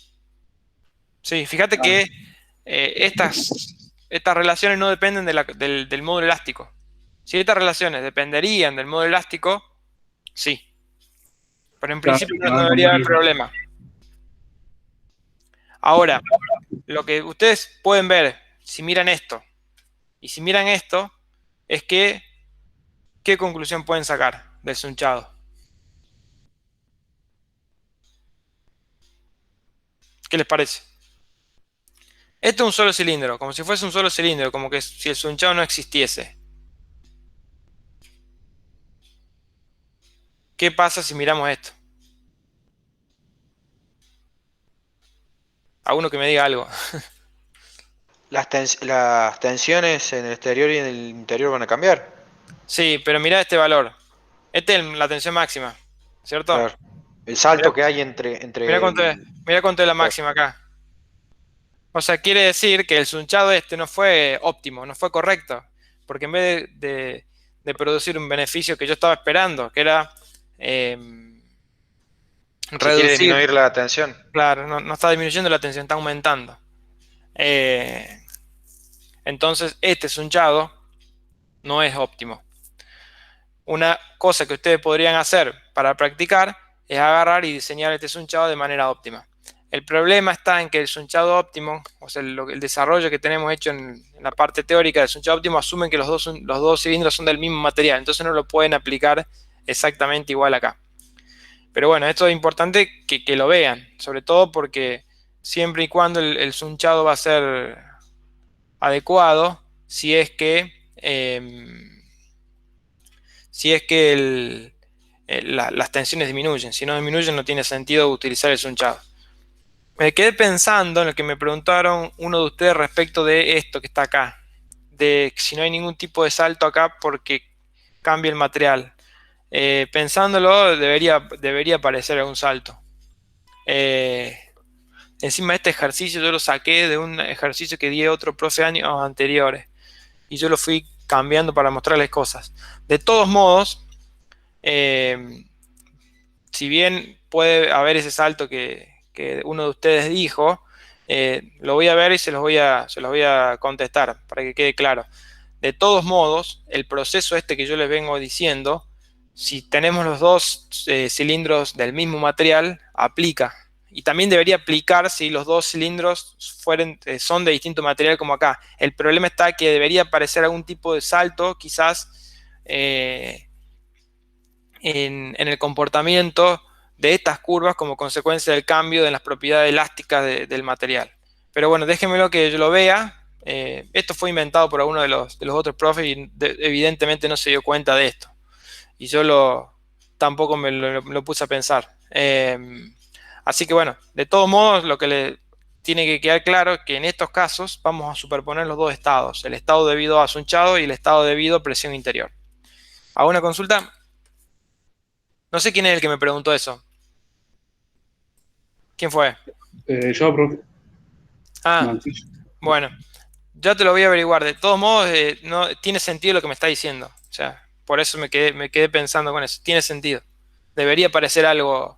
Sí, fíjate que estas relaciones no dependen del módulo elástico. Si estas relaciones dependerían del módulo elástico, sí. Pero en principio no debería haber problema. Ahora, lo que ustedes pueden ver, si miran esto y si miran esto, es que, ¿qué conclusión pueden sacar del sunchado? ¿Qué les parece? Esto es un solo cilindro, como si fuese un solo cilindro, como que si el sunchado no existiese. ¿Qué pasa si miramos esto? A uno que me diga algo. Las tensiones en el exterior y en el interior van a cambiar. Sí, pero mirá este valor. Esta es la tensión máxima, ¿cierto? Claro. El salto que hay entre Mirá cuánto es la máxima acá. O sea, quiere decir que el sunchado no fue óptimo, no fue correcto. Porque en vez de producir un beneficio que yo estaba esperando, que era se quiere reducir. disminuir la tensión. Claro, no está disminuyendo la tensión, está aumentando. Entonces, este sunchado no es óptimo. Una cosa que ustedes podrían hacer para practicar es agarrar y diseñar este sunchado de manera óptima. El problema está en que el sunchado óptimo, o sea, el desarrollo que tenemos hecho en la parte teórica del sunchado óptimo, asumen que los dos cilindros son del mismo material, entonces no lo pueden aplicar exactamente igual acá. Pero bueno, esto es importante que lo vean, sobre todo porque siempre y cuando el sunchado va a ser adecuado, si es que las tensiones disminuyen. Si no disminuyen, no tiene sentido utilizar el sunchado. Me quedé pensando en lo que me preguntaron uno de ustedes respecto de esto que está acá, de si no hay ningún tipo de salto acá porque cambia el material. Pensándolo, debería aparecer algún salto. Encima este ejercicio yo lo saqué de un ejercicio que di otro profe años anteriores y yo lo fui cambiando para mostrarles cosas. De todos modos, si bien puede haber ese salto que uno de ustedes dijo, lo voy a ver y se los voy a contestar para que quede claro. De todos modos, el proceso este que yo les vengo diciendo, si tenemos los dos cilindros del mismo material, aplica. Y también debería aplicar si los dos cilindros son de distinto material como acá. El problema está que debería aparecer algún tipo de salto, quizás en el comportamiento de estas curvas como consecuencia del cambio de las propiedades elásticas del material. Pero bueno, déjenmelo que yo lo vea. Esto fue inventado por alguno de los otros profes y evidentemente no se dio cuenta de esto. Y yo tampoco me lo puse a pensar. Así que bueno, de todos modos, lo que le tiene que quedar claro es que en estos casos vamos a superponer los dos estados, el estado debido a sunchado y el estado debido a presión interior. ¿Hago una consulta? No sé quién es el que me preguntó eso. ¿Quién fue? Yo, profe. Bueno, ya te lo voy a averiguar. De todos modos, no tiene sentido lo que me está diciendo. O sea, por eso me quedé pensando con eso. Tiene sentido. Debería parecer algo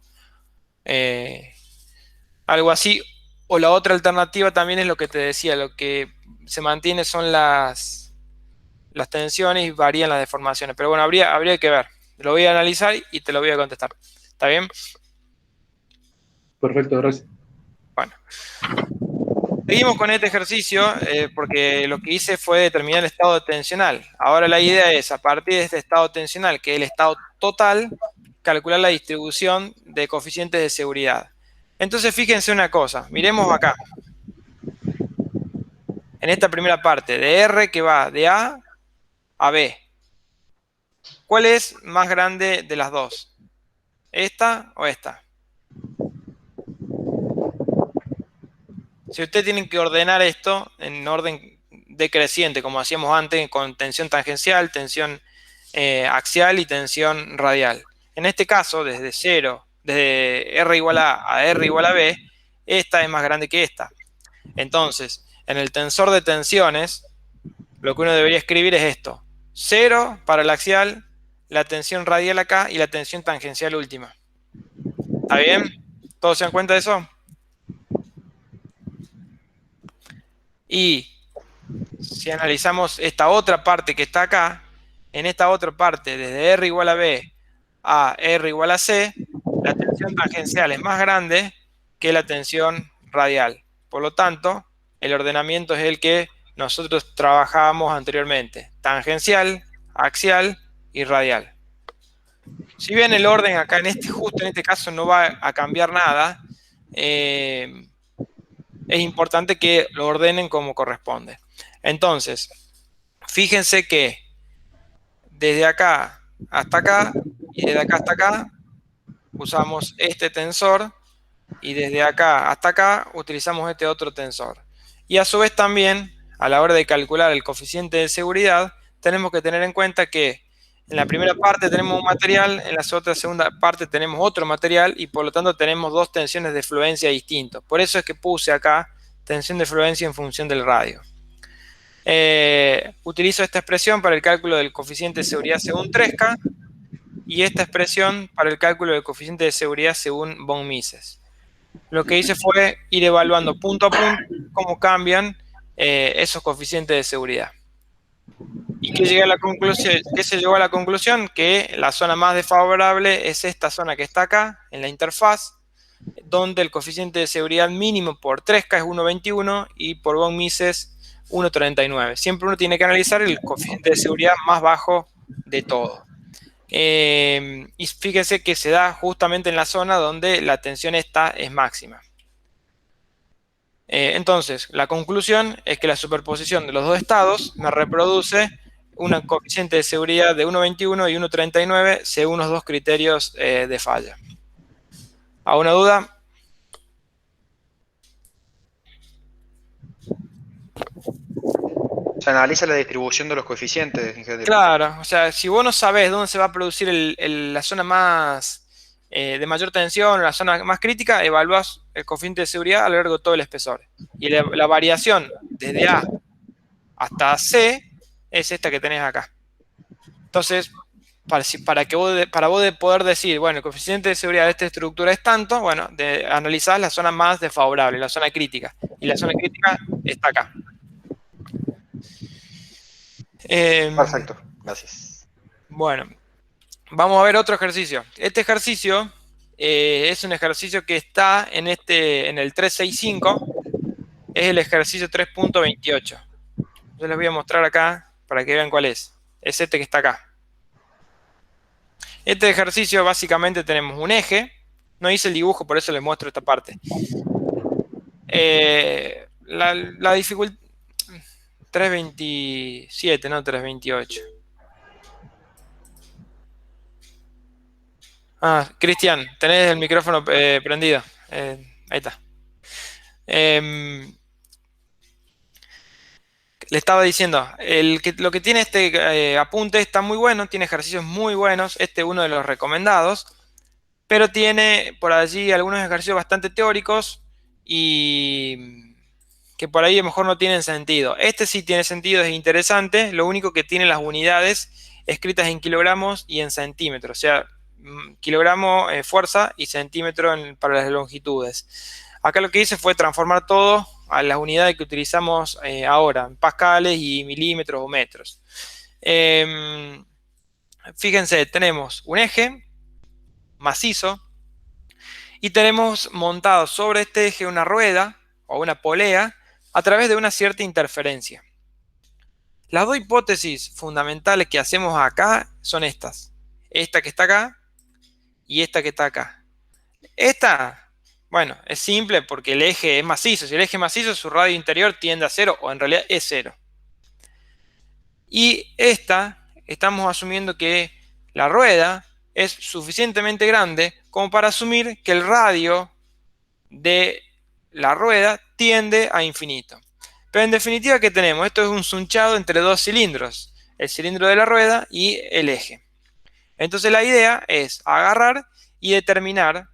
así. O la otra alternativa también es lo que te decía. Lo que se mantiene son las tensiones y varían las deformaciones. Pero bueno, habría que ver. Lo voy a analizar y te lo voy a contestar. ¿Está bien? Perfecto, gracias. Bueno. Seguimos con este ejercicio porque lo que hice fue determinar el estado tensional. Ahora la idea es, a partir de este estado tensional, que es el estado total, calcular la distribución de coeficientes de seguridad. Entonces fíjense una cosa, miremos acá. En esta primera parte, de R que va de A a B. ¿Cuál es más grande de las dos? ¿Esta o esta? Si ustedes tienen que ordenar esto en orden decreciente, como hacíamos antes, con tensión tangencial, tensión axial y tensión radial. En este caso, desde 0, desde R igual a R igual a B, esta es más grande que esta. Entonces, en el tensor de tensiones, lo que uno debería escribir es esto. 0 para el axial, la tensión radial acá y la tensión tangencial última. ¿Está bien? ¿Todos se dan cuenta de eso? Y si analizamos esta otra parte que está acá, en esta otra parte, desde R igual a B a R igual a C, la tensión tangencial es más grande que la tensión radial. Por lo tanto, el ordenamiento es el que nosotros trabajábamos anteriormente. Tangencial, axial y radial. Si bien el orden acá, justo en este caso, no va a cambiar nada, es importante que lo ordenen como corresponde. Entonces, fíjense que desde acá hasta acá y desde acá hasta acá usamos este tensor y desde acá hasta acá utilizamos este otro tensor. Y a su vez también, a la hora de calcular el coeficiente de seguridad, tenemos que tener en cuenta que En la primera parte tenemos un material, en la segunda parte tenemos otro material y por lo tanto tenemos dos tensiones de fluencia distintos. Por eso es que puse acá tensión de fluencia en función del radio. Utilizo esta expresión para el cálculo del coeficiente de seguridad según Tresca y esta expresión para el cálculo del coeficiente de seguridad según von Mises. Lo que hice fue ir evaluando punto a punto cómo cambian esos coeficientes de seguridad. ¿Y qué llegué a la conclusión? ¿Qué se llegó a la conclusión? Que la zona más desfavorable es esta zona que está acá, en la interfaz, donde el coeficiente de seguridad mínimo por Tresca es 1,21 y por von Mises 1,39. Siempre uno tiene que analizar el coeficiente de seguridad más bajo de todo. Y fíjense que se da justamente en la zona donde la tensión es máxima. Entonces, la conclusión es que la superposición de los dos estados me reproduce un coeficiente de seguridad de 1,21 y 1,39 según los dos criterios de falla. ¿Alguna duda? Se analiza la distribución de los coeficientes, ingeniero. Claro, o sea, si vos no sabés dónde se va a producir la zona más de mayor tensión, la zona más crítica, evalúas el coeficiente de seguridad a lo largo de todo el espesor. Y la variación desde A hasta C es esta que tenés acá. Entonces, para vos poder decir, bueno, el coeficiente de seguridad de esta estructura es tanto, bueno, analizás la zona más desfavorable, la zona crítica. Y la zona crítica está acá. Perfecto, gracias. Bueno, vamos a ver otro ejercicio. Este ejercicio es un ejercicio que está en el 365, es el ejercicio 3.28. Yo les voy a mostrar acá para que vean cuál es. Es este que está acá. Este ejercicio básicamente tenemos un eje. No hice el dibujo, por eso les muestro esta parte. La dificultad... 327, no 328. Cristian, tenés el micrófono prendido. Ahí está. Le estaba diciendo, lo que tiene este apunte está muy bueno, tiene ejercicios muy buenos, este es uno de los recomendados, pero tiene por allí algunos ejercicios bastante teóricos y que por ahí a lo mejor no tienen sentido. Este sí tiene sentido, es interesante, lo único que tiene las unidades escritas en kilogramos y en centímetros, o sea, kilogramo fuerza y centímetro para las longitudes. Acá lo que hice fue transformar todo a las unidades que utilizamos ahora, en pascales y milímetros o metros. Fíjense, tenemos un eje macizo y tenemos montado sobre este eje una rueda o una polea a través de una cierta interferencia. Las dos hipótesis fundamentales que hacemos acá son estas. Esta que está acá y esta que está acá. Esta, bueno, es simple porque el eje es macizo. Si el eje es macizo, su radio interior tiende a 0 o en realidad es 0. Y esta, estamos asumiendo que la rueda es suficientemente grande como para asumir que el radio de la rueda tiende a infinito. Pero en definitiva, ¿qué tenemos? Esto es un sunchado entre dos cilindros, el cilindro de la rueda y el eje. Entonces la idea es agarrar y determinar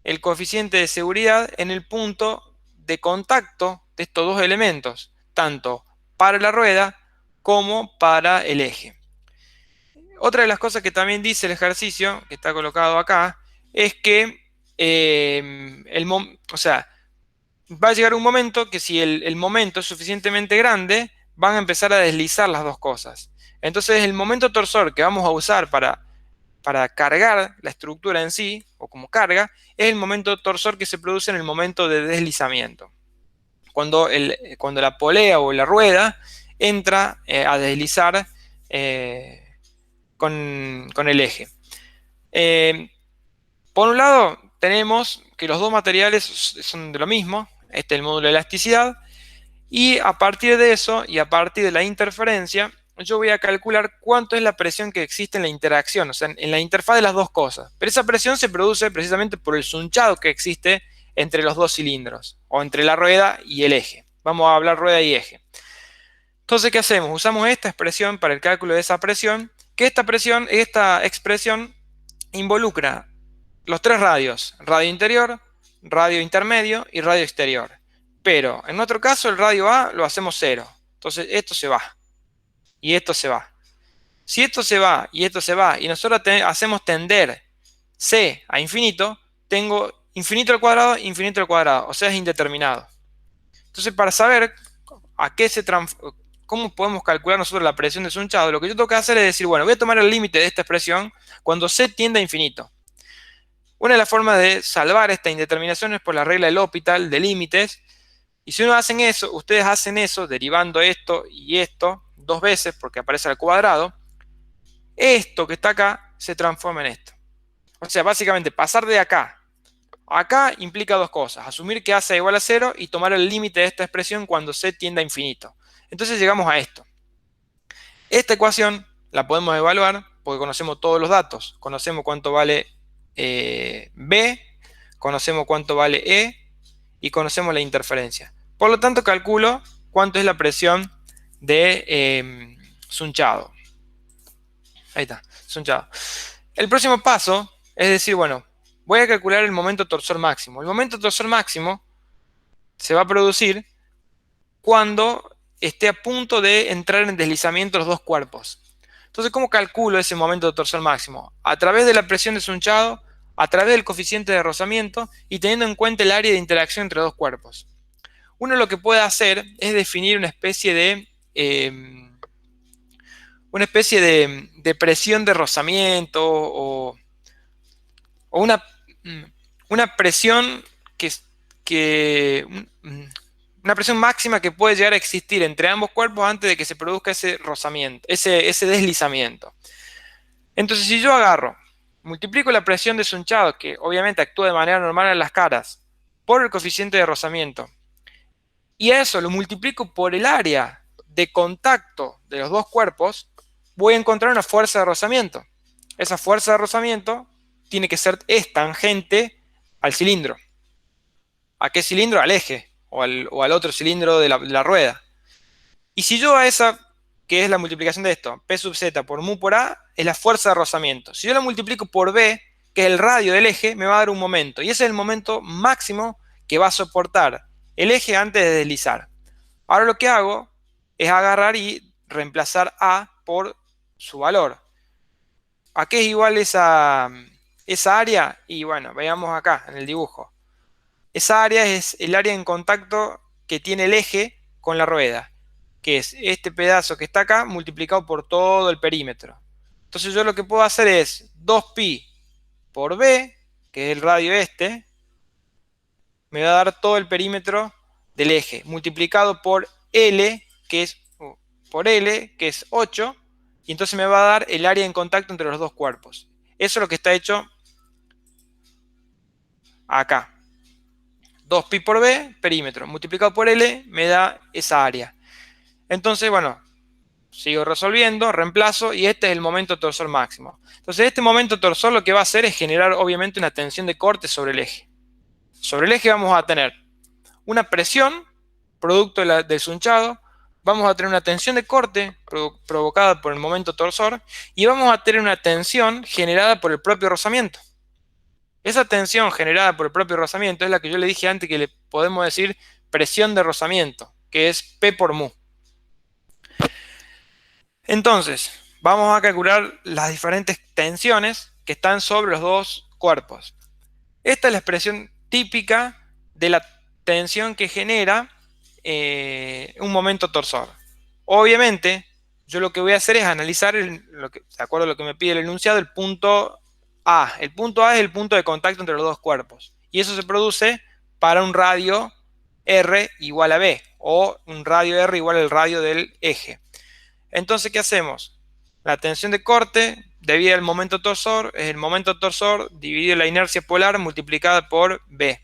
el coeficiente de seguridad en el punto de contacto de estos dos elementos, tanto para la rueda como para el eje. Otra de las cosas que también dice el ejercicio, que está colocado acá, es que va a llegar un momento que si el momento es suficientemente grande, van a empezar a deslizar las dos cosas. Entonces el momento torsor que vamos a usar para cargar la estructura en sí, o como carga, es el momento torsor que se produce en el momento de deslizamiento. Cuando la polea o la rueda entra a deslizar con el eje. Por un lado, tenemos que los dos materiales son de lo mismo. Este es el módulo de elasticidad. Y a partir de eso, y a partir de la interferencia, yo voy a calcular cuánto es la presión que existe en la interacción, o sea, en la interfaz de las dos cosas. Pero esa presión se produce precisamente por el sunchado que existe entre los dos cilindros, o entre la rueda y el eje. Vamos a hablar rueda y eje. Entonces, ¿qué hacemos? Usamos esta expresión para el cálculo de esa presión, que que esta expresión involucra los tres radios: radio interior, radio intermedio y radio exterior. Pero en nuestro caso el radio A lo hacemos 0. Entonces esto se va y esto se va. Si esto se va y esto se va y nosotros hacemos tender C a infinito, tengo infinito al cuadrado, o sea, es indeterminado. Entonces, para saber cómo podemos calcular nosotros la presión de Sunchado, lo que yo tengo que hacer es decir, bueno, voy a tomar el límite de esta expresión cuando C tiende a infinito. Una de las formas de salvar esta indeterminación es por la regla del L'Hopital de límites. Y si ustedes hacen eso, derivando esto y esto 2 veces, porque aparece al cuadrado, esto que está acá se transforma en esto. O sea, básicamente pasar de acá a acá implica 2 cosas: asumir que A sea igual a 0 y tomar el límite de esta expresión cuando C tiende a infinito. Entonces llegamos a esto. Esta ecuación la podemos evaluar porque conocemos todos los datos. Conocemos cuánto vale B, conocemos cuánto vale E y conocemos la interferencia. Por lo tanto, calculo cuánto es la presión de Sunchado. Ahí está, Sunchado. El próximo paso es decir, bueno, voy a calcular el momento torsor máximo. El momento torsor máximo se va a producir cuando esté a punto de entrar en deslizamiento los dos cuerpos. Entonces, ¿cómo calculo ese momento torsor máximo? A través de la presión de Sunchado, a través del coeficiente de rozamiento y teniendo en cuenta el área de interacción entre dos cuerpos. Uno lo que puede hacer es definir una especie de presión de rozamiento o una presión una presión máxima que puede llegar a existir entre ambos cuerpos antes de que se produzca ese rozamiento, ese deslizamiento. Entonces, si yo agarro, multiplico la presión de Sunchado, que obviamente actúa de manera normal en las caras, por el coeficiente de rozamiento, y a eso lo multiplico por el área de contacto de los dos cuerpos, voy a encontrar una fuerza de rozamiento. Esa fuerza de rozamiento tiene que ser tangente al cilindro. ¿A qué cilindro? Al eje o al otro cilindro de la rueda. Y si yo a esa, que es la multiplicación de esto, P sub Z por mu por A, es la fuerza de rozamiento. Si yo la multiplico por B, que es el radio del eje, me va a dar un momento. Y ese es el momento máximo que va a soportar el eje antes de deslizar. Ahora lo que hago es agarrar y reemplazar A por su valor. ¿A qué es igual esa área? Y bueno, veamos acá en el dibujo. Esa área es el área en contacto que tiene el eje con la rueda, que es este pedazo que está acá multiplicado por todo el perímetro. Entonces yo lo que puedo hacer es 2pi por B, que es el radio este, me va a dar todo el perímetro del eje, multiplicado por L, que es 8, y entonces me va a dar el área en contacto entre los dos cuerpos. Eso es lo que está hecho acá. 2pi por B, perímetro, multiplicado por L, me da esa área. Entonces, bueno, sigo resolviendo, reemplazo, y este es el momento torsor máximo. Entonces, este momento torsor lo que va a hacer es generar, obviamente, una tensión de corte sobre el eje. Sobre el eje vamos a tener una presión, producto del Sunchado, vamos a tener una tensión de corte provocada por el momento torsor, y vamos a tener una tensión generada por el propio rozamiento. Esa tensión generada por el propio rozamiento es la que yo le dije antes, que le podemos decir presión de rozamiento, que es P por mu. Entonces, vamos a calcular las diferentes tensiones que están sobre los dos cuerpos. Esta es la expresión típica de la tensión que genera un momento torsor. Obviamente, yo lo que voy a hacer es analizar, de acuerdo a lo que me pide el enunciado, el punto A. El punto A es el punto de contacto entre los dos cuerpos. Y eso se produce para un radio R igual a B, o un radio R igual al radio del eje. Entonces, ¿qué hacemos? La tensión de corte, debida al momento torsor, es el momento torsor dividido la inercia polar multiplicada por B.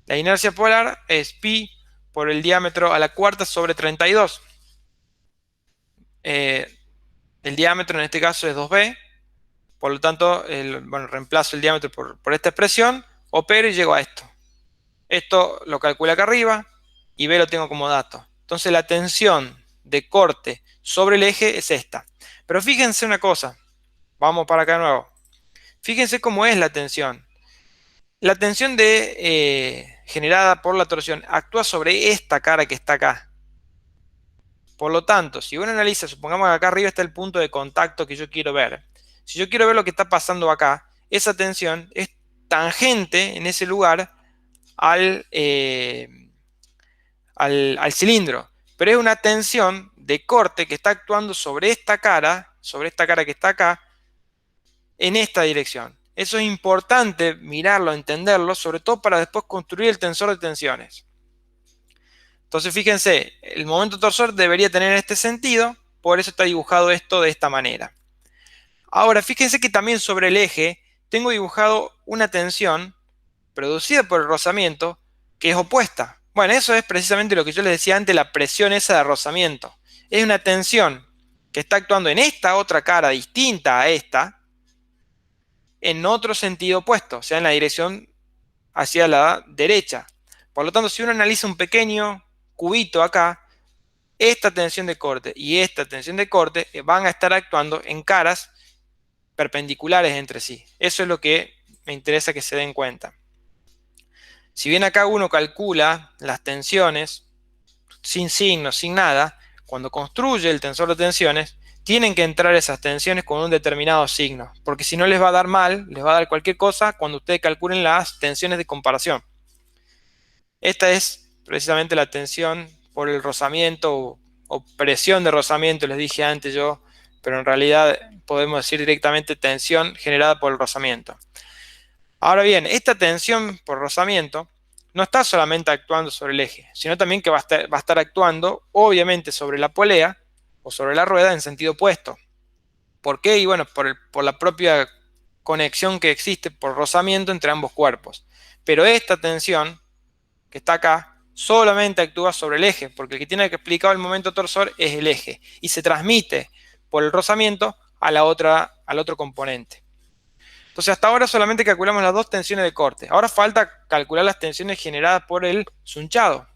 La inercia polar es pi por el diámetro a la cuarta sobre 32. El diámetro en este caso es 2B. Por lo tanto, reemplazo el diámetro por esta expresión, opero y llego a esto. Esto lo calculo acá arriba y B lo tengo como dato. Entonces la tensión de corte sobre el eje es esta. Pero fíjense una cosa. Vamos para acá de nuevo. Fíjense cómo es la tensión. La tensión generada por la torsión actúa sobre esta cara que está acá. Por lo tanto, si uno analiza, supongamos que acá arriba está el punto de contacto que yo quiero ver. Si yo quiero ver lo que está pasando acá, esa tensión es tangente en ese lugar al cilindro. Pero es una tensión de corte que está actuando sobre esta cara que está acá, en esta dirección. Eso es importante mirarlo, entenderlo, sobre todo para después construir el tensor de tensiones. Entonces fíjense, el momento torsor debería tener este sentido, por eso está dibujado esto de esta manera. Ahora fíjense que también sobre el eje tengo dibujado una tensión producida por el rozamiento que es opuesta. Bueno, eso es precisamente lo que yo les decía antes, la presión esa de rozamiento. Es una tensión que está actuando en esta otra cara distinta a esta, en otro sentido opuesto, o sea, en la dirección hacia la derecha. Por lo tanto, si uno analiza un pequeño cubito acá, esta tensión de corte y esta tensión de corte van a estar actuando en caras perpendiculares entre sí. Eso es lo que me interesa que se den cuenta. Si bien acá uno calcula las tensiones sin signos, sin nada, cuando construye el tensor de tensiones, tienen que entrar esas tensiones con un determinado signo, porque si no les va a dar mal, les va a dar cualquier cosa cuando ustedes calculen las tensiones de comparación. Esta es precisamente la tensión por el rozamiento o presión de rozamiento, les dije antes yo, pero en realidad podemos decir directamente tensión generada por el rozamiento. Ahora bien, esta tensión por rozamiento no está solamente actuando sobre el eje, sino también que va a estar actuando obviamente sobre la polea o sobre la rueda en sentido opuesto. ¿Por qué? Y bueno, por la propia conexión que existe por rozamiento entre ambos cuerpos. Pero esta tensión que está acá solamente actúa sobre el eje, porque el que tiene que explicar el momento torsor es el eje y se transmite por el rozamiento al otro componente. Entonces hasta ahora solamente calculamos las dos tensiones de corte. Ahora falta calcular las tensiones generadas por el sunchado.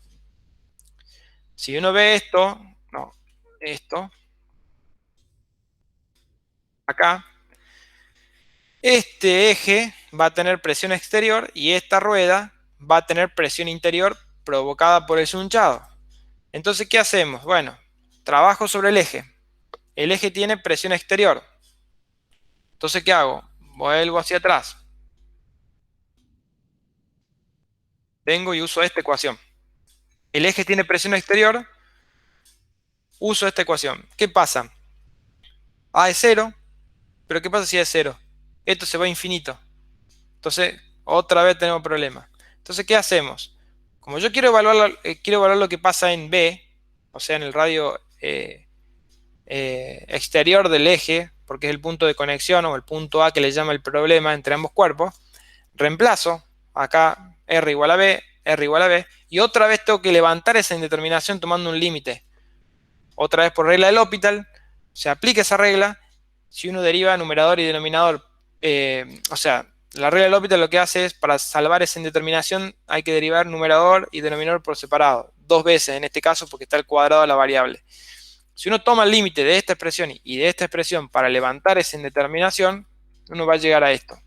Si uno ve esto, acá, este eje va a tener presión exterior y esta rueda va a tener presión interior provocada por el sunchado. Entonces, ¿qué hacemos? Bueno, trabajo sobre el eje. El eje tiene presión exterior. Entonces, ¿qué hago? Vuelvo hacia atrás. Vengo y uso esta ecuación. El eje tiene presión exterior. Uso esta ecuación. ¿Qué pasa? A es 0. Pero ¿qué pasa si A es 0? Esto se va a infinito. Entonces, otra vez tenemos problema. Entonces, ¿qué hacemos? Como yo quiero evaluar lo que pasa en B, o sea, en el radio exterior del eje, porque es el punto de conexión o el punto A que le llama el problema entre ambos cuerpos, reemplazo acá R igual a B, R igual a B, y otra vez tengo que levantar esa indeterminación tomando un límite. Otra vez por regla del L'Hopital, se aplica esa regla si uno deriva numerador y denominador. O sea, la regla del L'Hopital lo que hace es, para salvar esa indeterminación, hay que derivar numerador y denominador por separado, dos veces en este caso porque está el cuadrado de la variable. Si uno toma el límite de esta expresión y de esta expresión para levantar esa indeterminación, uno va a llegar a esto.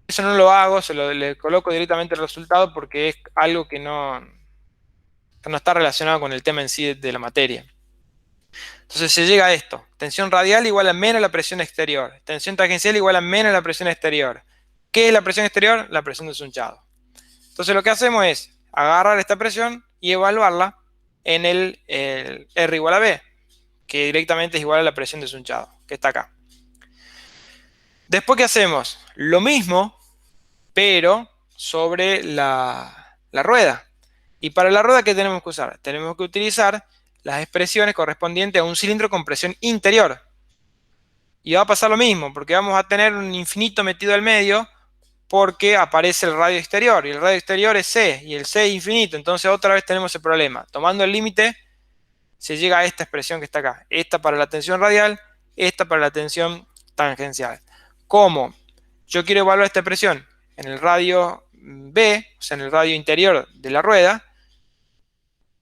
Eso no lo hago, le coloco directamente el resultado porque es algo que no está relacionado con el tema en sí de la materia. Entonces se llega a esto. Tensión radial igual a menos la presión exterior. Tensión tangencial igual a menos la presión exterior. ¿Qué es la presión exterior? La presión de sunchado. Entonces lo que hacemos es agarrar esta presión y evaluarla en el R igual a B, que directamente es igual a la presión de sunchado, que está acá. Después, ¿qué hacemos? Lo mismo, pero sobre la rueda. Y para la rueda, ¿qué tenemos que usar? Tenemos que utilizar las expresiones correspondientes a un cilindro con presión interior. Y va a pasar lo mismo, porque vamos a tener un infinito metido al medio, porque aparece el radio exterior, y el radio exterior es C, y el C es infinito, entonces otra vez tenemos el problema. Tomando el límite, se llega a esta expresión que está acá. Esta para la tensión radial, esta para la tensión tangencial. ¿Cómo? Yo quiero evaluar esta expresión en el radio B, o sea, en el radio interior de la rueda.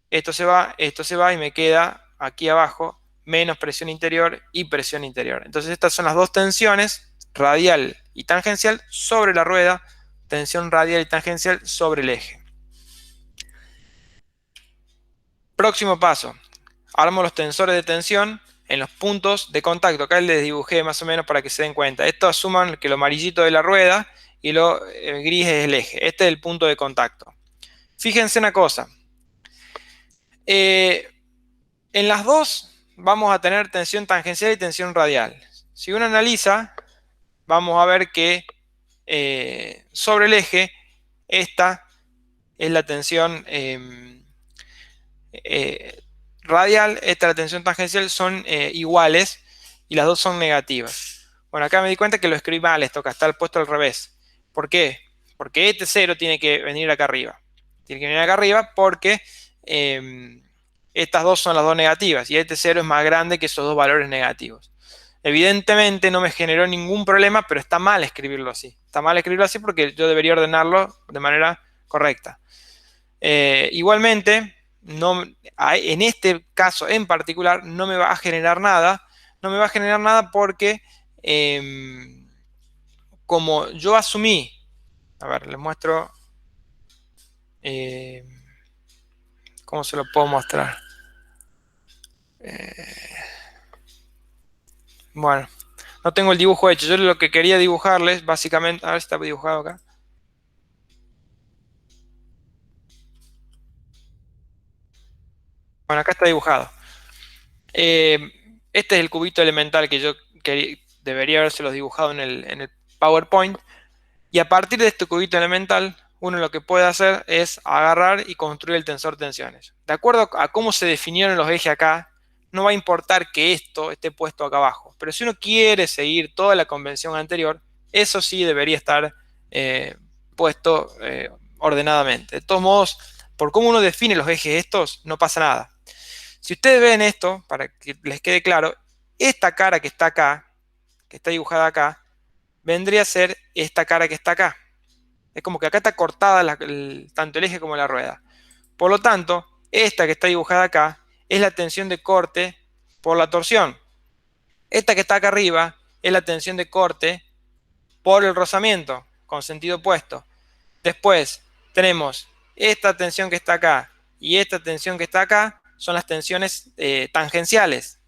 Esto se va y me queda aquí abajo, menos presión interior y presión interior. Entonces estas son las dos tensiones, radial y tangencial, sobre la rueda, tensión radial y tangencial sobre el eje. Próximo paso, armo los tensores de tensión en los puntos de contacto. Acá les dibujé más o menos para que se den cuenta. Esto asuman que lo amarillito es la rueda y lo gris es el eje. Este es el punto de contacto. Fíjense una cosa. En las dos vamos a tener tensión tangencial y tensión radial. Si uno analiza, vamos a ver que sobre el eje, esta es la tensión radial, esta es la tensión tangencial, son iguales y las dos son negativas. Bueno, acá me di cuenta que lo escribí mal esto, acá está puesto al revés. ¿Por qué? Porque este 0 tiene que venir acá arriba. Tiene que venir acá arriba porque estas dos son las dos negativas y este 0 es más grande que esos dos valores negativos. Evidentemente no me generó ningún problema, pero está mal escribirlo así. Está mal escribirlo así porque yo debería ordenarlo de manera correcta. Igualmente, en este caso en particular no me va a generar nada. No me va a generar nada porque como yo asumí, a ver, les muestro cómo se lo puedo mostrar. Bueno, no tengo el dibujo hecho. Yo lo que quería dibujarles, básicamente, a ver si está dibujado acá. Bueno, acá está dibujado. Este es el cubito elemental que yo debería habérselos dibujado en el PowerPoint. Y a partir de este cubito elemental, uno lo que puede hacer es agarrar y construir el tensor de tensiones. De acuerdo a cómo se definieron los ejes acá, no va a importar que esto esté puesto acá abajo. Pero si uno quiere seguir toda la convención anterior, eso sí debería estar puesto ordenadamente. De todos modos, por cómo uno define los ejes estos, no pasa nada. Si ustedes ven esto, para que les quede claro, esta cara que está acá, que está dibujada acá, vendría a ser esta cara que está acá. Es como que acá está cortada tanto el eje como la rueda. Por lo tanto, esta que está dibujada acá es la tensión de corte por la torsión. Esta que está acá arriba es la tensión de corte por el rozamiento, con sentido opuesto. Después tenemos esta tensión que está acá y esta tensión que está acá, son las tensiones tangenciales.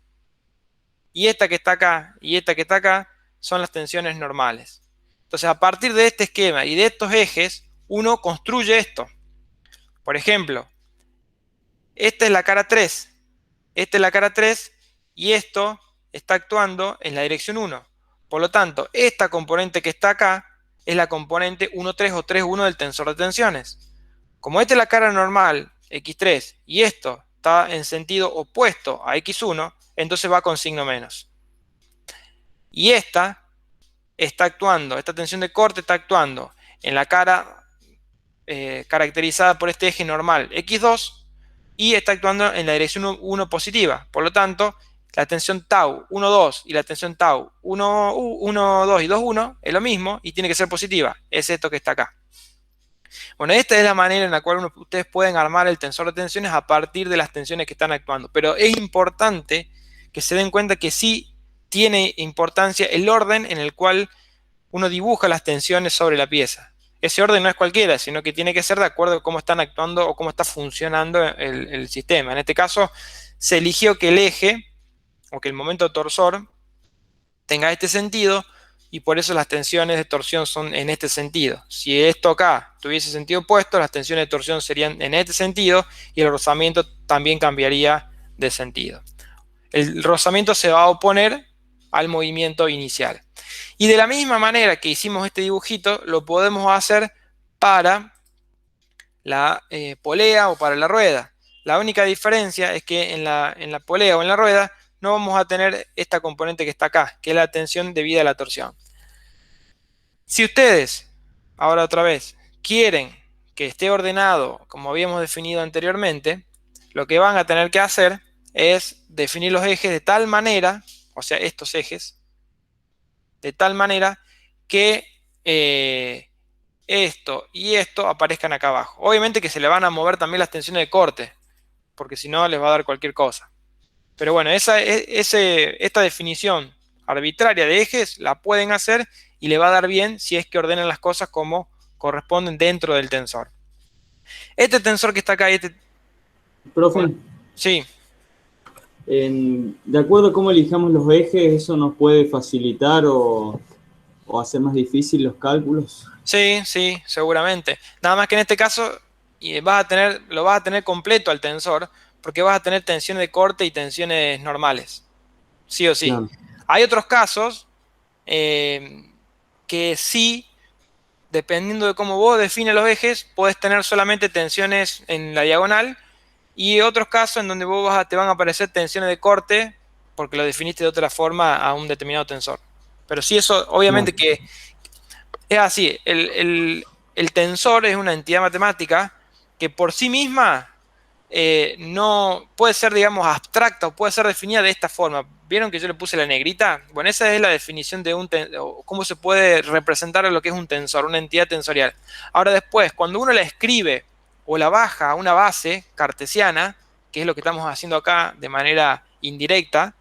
Y esta que está acá y esta que está acá son las tensiones normales. Entonces, a partir de este esquema y de estos ejes, uno construye esto. Por ejemplo, esta es la cara 3. Esta es la cara 3 y esto está actuando en la dirección 1. Por lo tanto, esta componente que está acá es la componente 1,3 o 3,1 del tensor de tensiones. Como esta es la cara normal, X3, y esto está en sentido opuesto a X1, entonces va con signo menos. Y esta está actuando, esta tensión de corte está actuando en la cara caracterizada por este eje normal X2 y está actuando en la dirección 1 positiva. Por lo tanto, la tensión tau 1,2 y la tensión tau 1,2 y 2,1 es lo mismo y tiene que ser positiva. Es esto que está acá. Bueno, esta es la manera en la cual ustedes pueden armar el tensor de tensiones a partir de las tensiones que están actuando. Pero es importante que se den cuenta que sí tiene importancia el orden en el cual uno dibuja las tensiones sobre la pieza. Ese orden no es cualquiera, sino que tiene que ser de acuerdo a cómo están actuando o cómo está funcionando el sistema. En este caso, se eligió que el eje o que el momento torsor tenga este sentido y por eso las tensiones de torsión son en este sentido. Si esto acá tuviese sentido opuesto, las tensiones de torsión serían en este sentido y el rozamiento también cambiaría de sentido. El rozamiento se va a oponer al movimiento inicial. Y de la misma manera que hicimos este dibujito, lo podemos hacer para la polea o para la rueda. La única diferencia es que en la polea o en la rueda no vamos a tener esta componente que está acá, que es la tensión debida a la torsión. Si ustedes, ahora otra vez, quieren que esté ordenado como habíamos definido anteriormente, lo que van a tener que hacer es definir los ejes de tal manera, o sea, estos ejes, de tal manera que esto y esto aparezcan acá abajo. Obviamente que se le van a mover también las tensiones de corte, porque si no les va a dar cualquier cosa. Pero bueno, esta definición arbitraria de ejes la pueden hacer y le va a dar bien si es que ordenan las cosas como corresponden dentro del tensor. Este tensor que está acá, Profe, sí, de acuerdo a cómo elijamos los ejes, ¿eso nos puede facilitar o hacer más difícil los cálculos? sí, seguramente. Nada más que en este caso lo vas a tener completo al tensor, porque vas a tener tensiones de corte y tensiones normales, sí o sí. Claro. Hay otros casos que sí, dependiendo de cómo vos defines los ejes, podés tener solamente tensiones en la diagonal, y otros casos en donde te van a aparecer tensiones de corte porque lo definiste de otra forma a un determinado tensor. Pero sí, eso obviamente que es así. El tensor es una entidad matemática que por sí misma no puede ser, digamos, abstracta o puede ser definida de esta forma. ¿Vieron que yo le puse la negrita? Bueno, esa es la definición de o cómo se puede representar lo que es un tensor, una entidad tensorial. Ahora después, cuando uno la escribe o la baja a una base cartesiana, que es lo que estamos haciendo acá de manera indirecta,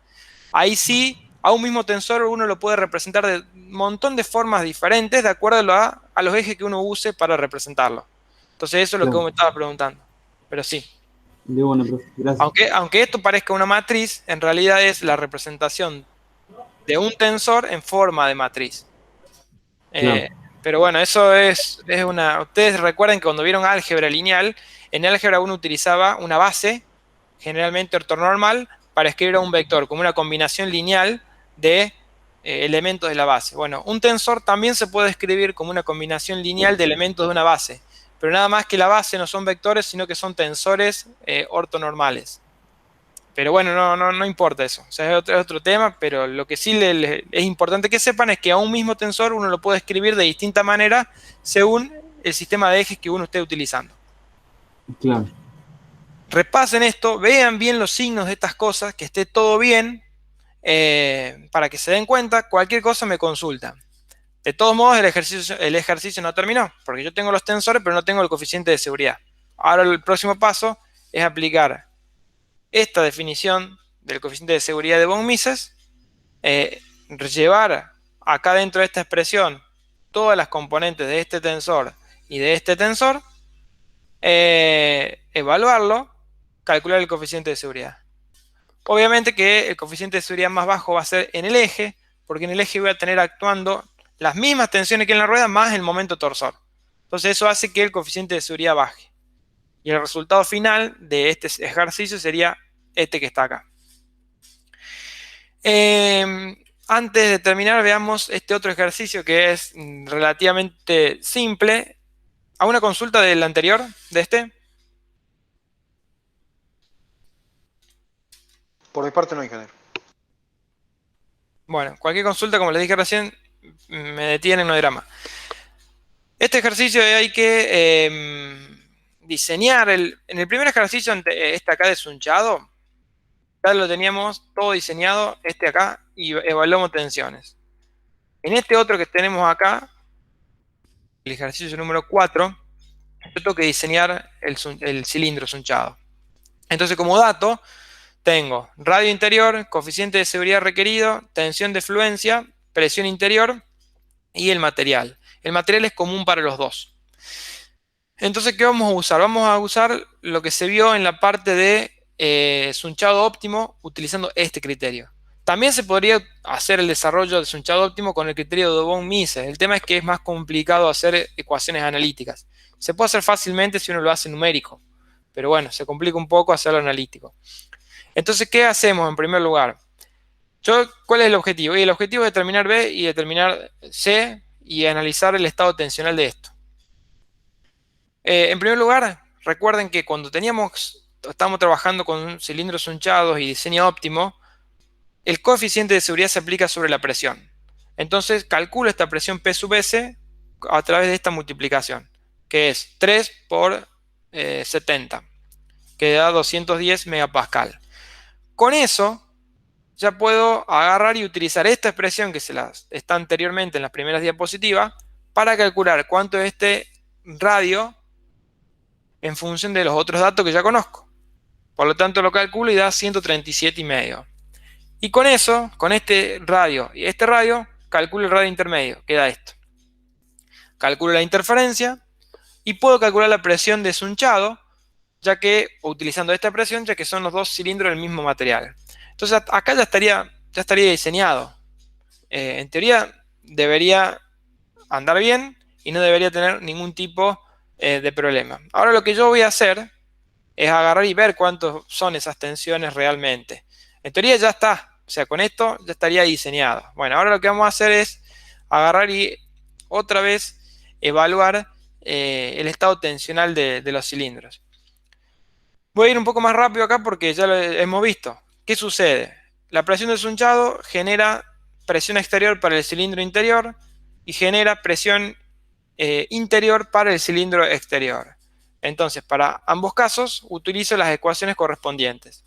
ahí sí, a un mismo tensor uno lo puede representar de un montón de formas diferentes de acuerdo a los ejes que uno use para representarlo. Entonces eso es lo que Claro. vos me estabas preguntando. Pero sí. De bueno, profe, gracias. Aunque esto parezca una matriz, en realidad es la representación de un tensor en forma de matriz. Claro. Pero bueno, eso es una... Ustedes recuerden que cuando vieron álgebra lineal, en álgebra uno utilizaba una base, generalmente ortonormal, para escribir a un vector, como una combinación lineal de elementos de la base. Bueno, un tensor también se puede escribir como una combinación lineal de elementos de una base, pero nada más que la base no son vectores, sino que son tensores ortonormales. Pero bueno, no importa eso. O sea, es otro tema, pero lo que sí es importante que sepan es que a un mismo tensor uno lo puede escribir de distinta manera según el sistema de ejes que uno esté utilizando. Claro. Repasen esto, vean bien los signos de estas cosas, que esté todo bien, para que se den cuenta. Cualquier cosa me consultan. De todos modos, el ejercicio no terminó, porque yo tengo los tensores, pero no tengo el coeficiente de seguridad. Ahora el próximo paso es aplicar esta definición del coeficiente de seguridad de von Mises, llevar acá dentro de esta expresión todas las componentes de este tensor y de este tensor, evaluarlo, calcular el coeficiente de seguridad. Obviamente que el coeficiente de seguridad más bajo va a ser en el eje, porque en el eje voy a tener actuando las mismas tensiones que en la rueda más el momento torsor. Entonces eso hace que el coeficiente de seguridad baje. Y el resultado final de este ejercicio sería este que está acá. Antes de terminar, veamos este otro ejercicio que es relativamente simple. ¿Alguna consulta del anterior, de este? Por mi parte no, ingeniero. Bueno, cualquier consulta, como les dije recién, me detienen, no hay drama. Este ejercicio hay que diseñar. En el primer ejercicio, este acá de sunchado, ya lo teníamos todo diseñado, este acá, y evaluamos tensiones. En este otro que tenemos acá, el ejercicio número 4, yo tengo que diseñar el cilindro sunchado. Entonces, como dato, tengo radio interior, coeficiente de seguridad requerido, tensión de fluencia, presión interior y el material. El material es común para los dos. Entonces, ¿qué vamos a usar? Vamos a usar lo que se vio en la parte de sunchado óptimo utilizando este criterio. También se podría hacer el desarrollo del sunchado óptimo con el criterio de von Mises. El tema es que es más complicado hacer ecuaciones analíticas. Se puede hacer fácilmente si uno lo hace numérico, pero bueno, se complica un poco hacerlo analítico. Entonces, ¿qué hacemos en primer lugar? ¿Cuál es el objetivo? Y el objetivo es determinar B y determinar C y analizar el estado tensional de esto. En primer lugar, recuerden que cuando estamos trabajando con cilindros sunchados y diseño óptimo, el coeficiente de seguridad se aplica sobre la presión. Entonces, calculo esta presión P sub S a través de esta multiplicación, que es 3 por 70, que da 210 megapascal. Con eso, ya puedo agarrar y utilizar esta expresión que está anteriormente en las primeras diapositivas para calcular cuánto es este radio en función de los otros datos que ya conozco. Por lo tanto lo calculo y da 137,5. Y con eso, con este radio y este radio, calculo el radio intermedio, que da esto. Calculo la interferencia y puedo calcular la presión de sunchado, ya que, utilizando esta presión, ya que son los dos cilindros del mismo material. Entonces acá ya estaría diseñado. En teoría debería andar bien y no debería tener ningún tipo de problema. Ahora lo que yo voy a hacer es agarrar y ver cuántos son esas tensiones realmente. En teoría ya está, o sea, con esto ya estaría diseñado. Bueno, ahora lo que vamos a hacer es agarrar y otra vez evaluar el estado tensional de los cilindros. Voy a ir un poco más rápido acá porque ya lo hemos visto. ¿Qué sucede? La presión de sunchado genera presión exterior para el cilindro interior y genera presión interior para el cilindro exterior. Entonces, para ambos casos, utilizo las ecuaciones correspondientes.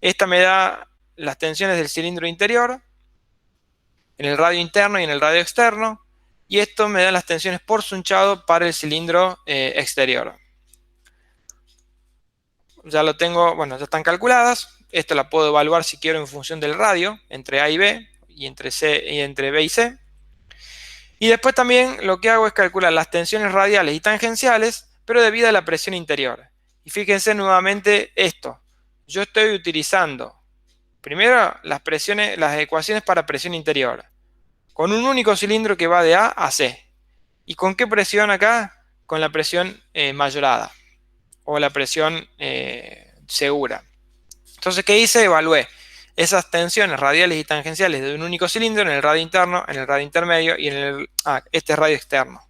Esta me da las tensiones del cilindro interior, en el radio interno y en el radio externo, y esto me da las tensiones por sunchado para el cilindro exterior. Ya lo tengo, bueno, ya están calculadas. Esto la puedo evaluar si quiero en función del radio, entre A y B, y entre B y C. Y después también lo que hago es calcular las tensiones radiales y tangenciales, pero debido a la presión interior. Y fíjense nuevamente esto. Yo estoy utilizando primero las ecuaciones para presión interior, con un único cilindro que va de A a C. ¿Y con qué presión acá? Con la presión mayorada, o la presión segura. Entonces, ¿qué hice? Evalué esas tensiones radiales y tangenciales de un único cilindro en el radio interno, en el radio intermedio y en este radio externo.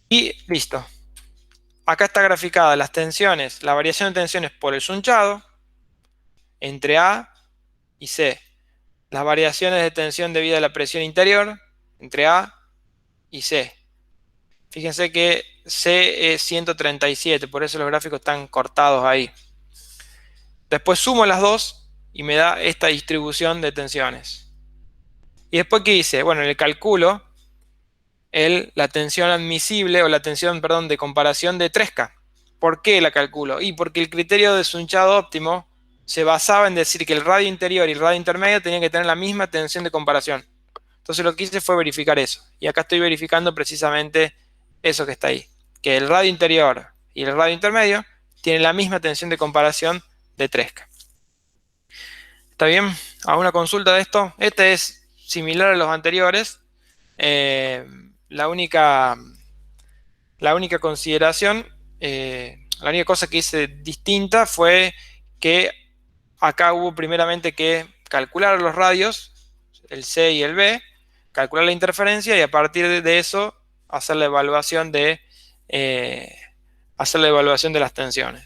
Y listo. Acá está graficada las tensiones, la variación de tensiones por el sunchado entre A y C. Las variaciones de tensión debido a la presión interior entre A y C. Fíjense que C es 137, por eso los gráficos están cortados ahí. Después sumo las dos y me da esta distribución de tensiones. Y después, ¿qué hice? Bueno, en el cálculo, la tensión admisible, o la tensión, perdón, de comparación de 3K. ¿Por qué la calculo? Y porque el criterio de sunchado óptimo se basaba en decir que el radio interior y el radio intermedio tenían que tener la misma tensión de comparación. Entonces lo que hice fue verificar eso. Y acá estoy verificando precisamente eso que está ahí. Que el radio interior y el radio intermedio tienen la misma tensión de comparación de 3K. ¿Está bien? ¿Alguna consulta de esto? Este es similar a los anteriores. La única consideración, la única cosa que hice distinta fue que acá hubo primeramente que calcular los radios, el C y el B, calcular la interferencia y a partir de eso hacer la evaluación de las tensiones.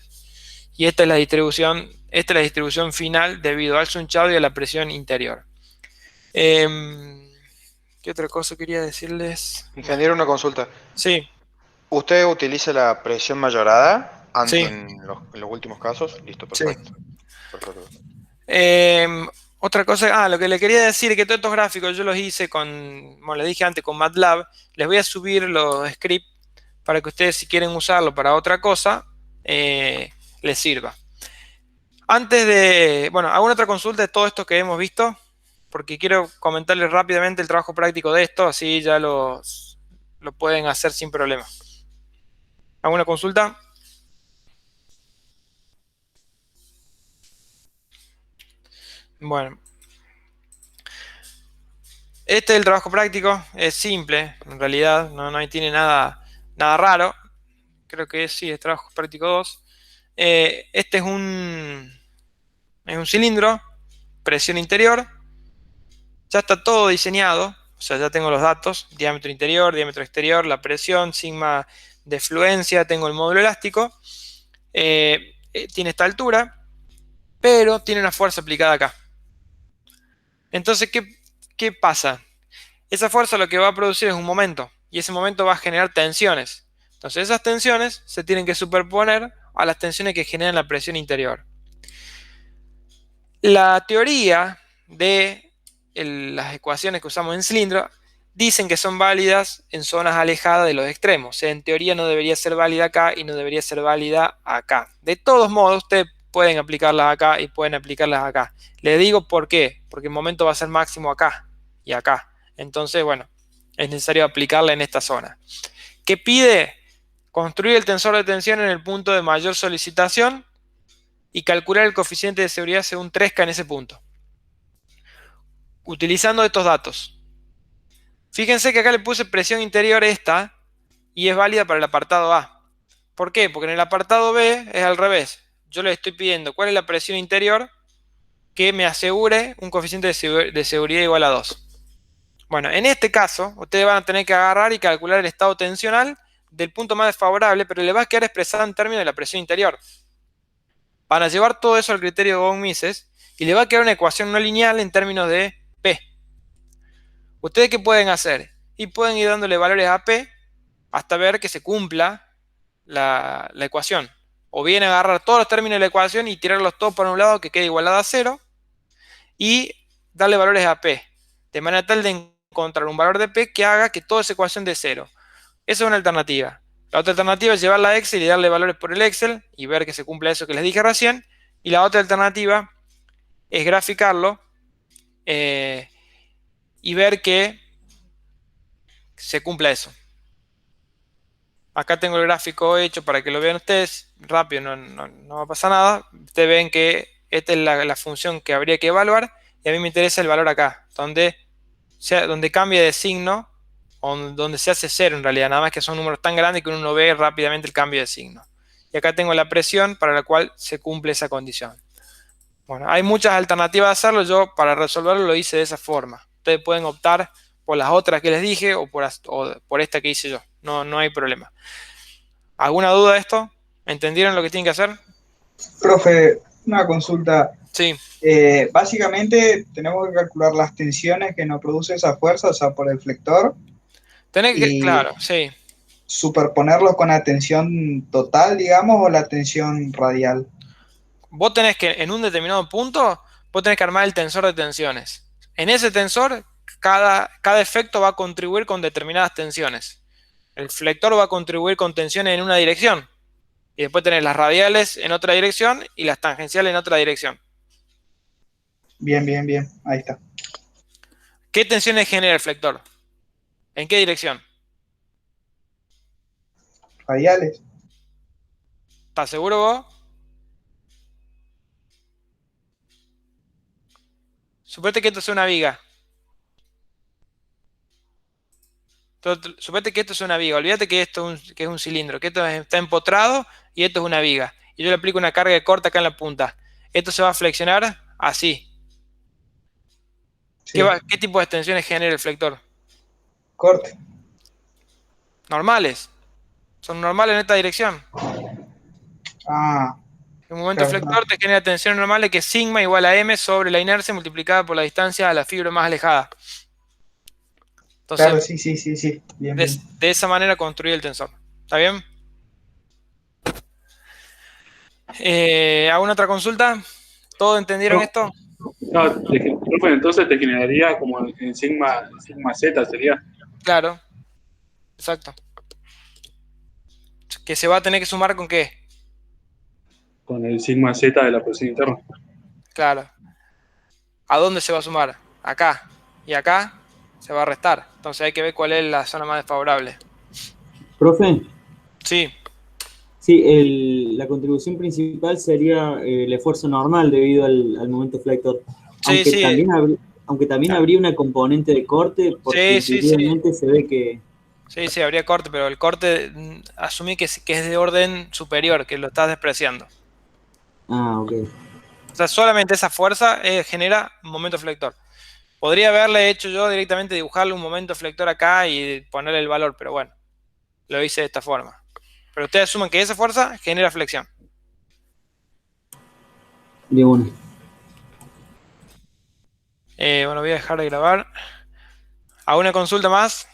Y esta es la distribución final debido al sunchado y a la presión interior. ¿Qué otra cosa quería decirles? Ingeniero, una consulta. Sí. ¿Usted utiliza la presión mayorada Sí. en los últimos casos? Listo, perfecto. Sí. Perfecto. Otra cosa, lo que le quería decir es que todos estos gráficos yo los hice como les dije antes, con MATLAB. Les voy a subir los scripts para que ustedes, si quieren usarlo para otra cosa, les sirva. ¿Alguna otra consulta de todo esto que hemos visto? Porque quiero comentarles rápidamente el trabajo práctico de esto, así ya lo pueden hacer sin problema. ¿Alguna consulta? Bueno. Este es el trabajo práctico, es simple, en realidad, no tiene nada raro. Creo que sí, es trabajo práctico 2. Este es un cilindro, presión interior. Ya está todo diseñado, o sea, ya tengo los datos, diámetro interior, diámetro exterior, la presión, sigma de fluencia, tengo el módulo elástico. Tiene esta altura, pero tiene una fuerza aplicada acá. Entonces, ¿qué pasa? Esa fuerza lo que va a producir es un momento, y ese momento va a generar tensiones. Entonces esas tensiones se tienen que superponer a las tensiones que generan la presión interior. La teoría de las ecuaciones que usamos en cilindro dicen que son válidas en zonas alejadas de los extremos. O sea, en teoría no debería ser válida acá y no debería ser válida acá. De todos modos, ustedes pueden aplicarlas acá y pueden aplicarlas acá. Les digo por qué. Porque el momento va a ser máximo acá y acá. Entonces, bueno, es necesario aplicarla en esta zona. ¿Qué pide? Construir el tensor de tensión en el punto de mayor solicitación y calcular el coeficiente de seguridad según 3K en ese punto. Utilizando estos datos. Fíjense que acá le puse presión interior esta y es válida para el apartado A. ¿Por qué? Porque en el apartado B es al revés. Yo le estoy pidiendo cuál es la presión interior que me asegure un coeficiente de seguridad igual a 2. Bueno, en este caso, ustedes van a tener que agarrar y calcular el estado tensional del punto más desfavorable, pero le va a quedar expresado en términos de la presión interior. Van a llevar todo eso al criterio de von-Mises y le va a quedar una ecuación no lineal en términos de P. ¿Ustedes qué pueden hacer? Y pueden ir dándole valores a P hasta ver que se cumpla la ecuación. O bien agarrar todos los términos de la ecuación y tirarlos todos por un lado que quede igualada a 0 y darle valores a P, de manera tal de encontrar un valor de P que haga que toda esa ecuación dé 0. Esa es una alternativa. La otra alternativa es llevarla a Excel y darle valores por el Excel y ver que se cumpla eso que les dije recién. Y la otra alternativa es graficarlo y ver que se cumpla eso. Acá tengo el gráfico hecho para que lo vean ustedes. Rápido, no va a pasar nada. Ustedes ven que esta es la función que habría que evaluar. Y a mí me interesa el valor acá, donde cambia de signo, o donde se hace 0 en realidad. Nada más que son números tan grandes que uno no ve rápidamente el cambio de signo. Y acá tengo la presión para la cual se cumple esa condición. Bueno, hay muchas alternativas de hacerlo. Yo para resolverlo lo hice de esa forma. Ustedes pueden optar por las otras que les dije o por esta que hice yo. No hay problema. ¿Alguna duda de esto? ¿Entendieron lo que tienen que hacer? Profe, una consulta. Sí. Básicamente tenemos que calcular las tensiones que nos produce esa fuerza, o sea, por el flector. Claro, sí. Superponerlos con la tensión total, digamos, o la tensión radial. Vos tenés que, en un determinado punto, vos tenés que armar el tensor de tensiones. En ese tensor, cada efecto va a contribuir con determinadas tensiones. El flector va a contribuir con tensiones en una dirección. Y después tenés las radiales en otra dirección y las tangenciales en otra dirección. Bien, bien, bien. Ahí está. ¿Qué tensiones genera el flector? ¿En qué dirección? Radiales. ¿Estás seguro vos? Suponete que esto es una viga. Suponete que esto es una viga. Olvídate que esto es un cilindro, que esto está empotrado y esto es una viga. Y yo le aplico una carga de corta acá en la punta. Esto se va a flexionar así. Sí. ¿Qué tipo de tensiones genera el flector? Corte. Normales. Son normales en esta dirección. Ah. En un momento flector te genera tensiones normales que es sigma igual a m sobre la inercia multiplicada por la distancia a la fibra más alejada. Entonces, claro, sí. Bien, bien. De esa manera construir el tensor. ¿Está bien? ¿Alguna otra consulta? ¿Todos entendieron esto? No, profe, entonces te generaría como en sigma Z sería. Claro. Exacto. ¿Que se va a tener que sumar con qué? Con el sigma Z de la presión interna. Claro. ¿A dónde se va a sumar? Acá. Y acá se va a restar. Entonces hay que ver cuál es la zona más desfavorable. Profe, Sí. sí, la contribución principal sería el esfuerzo normal debido al momento flector. Sí, sí. Aunque también habría una componente de corte, porque Sí. intuitivamente se ve que... Sí, habría corte, pero el corte asumí que es de orden superior, que lo estás despreciando. Ah, ok. O sea, solamente esa fuerza genera un momento flector. Podría haberle hecho yo directamente dibujarle un momento flector acá y ponerle el valor, pero bueno, lo hice de esta forma. Pero ustedes asumen que esa fuerza genera flexión. De una. Bueno, voy a dejar de grabar. ¿Alguna consulta más?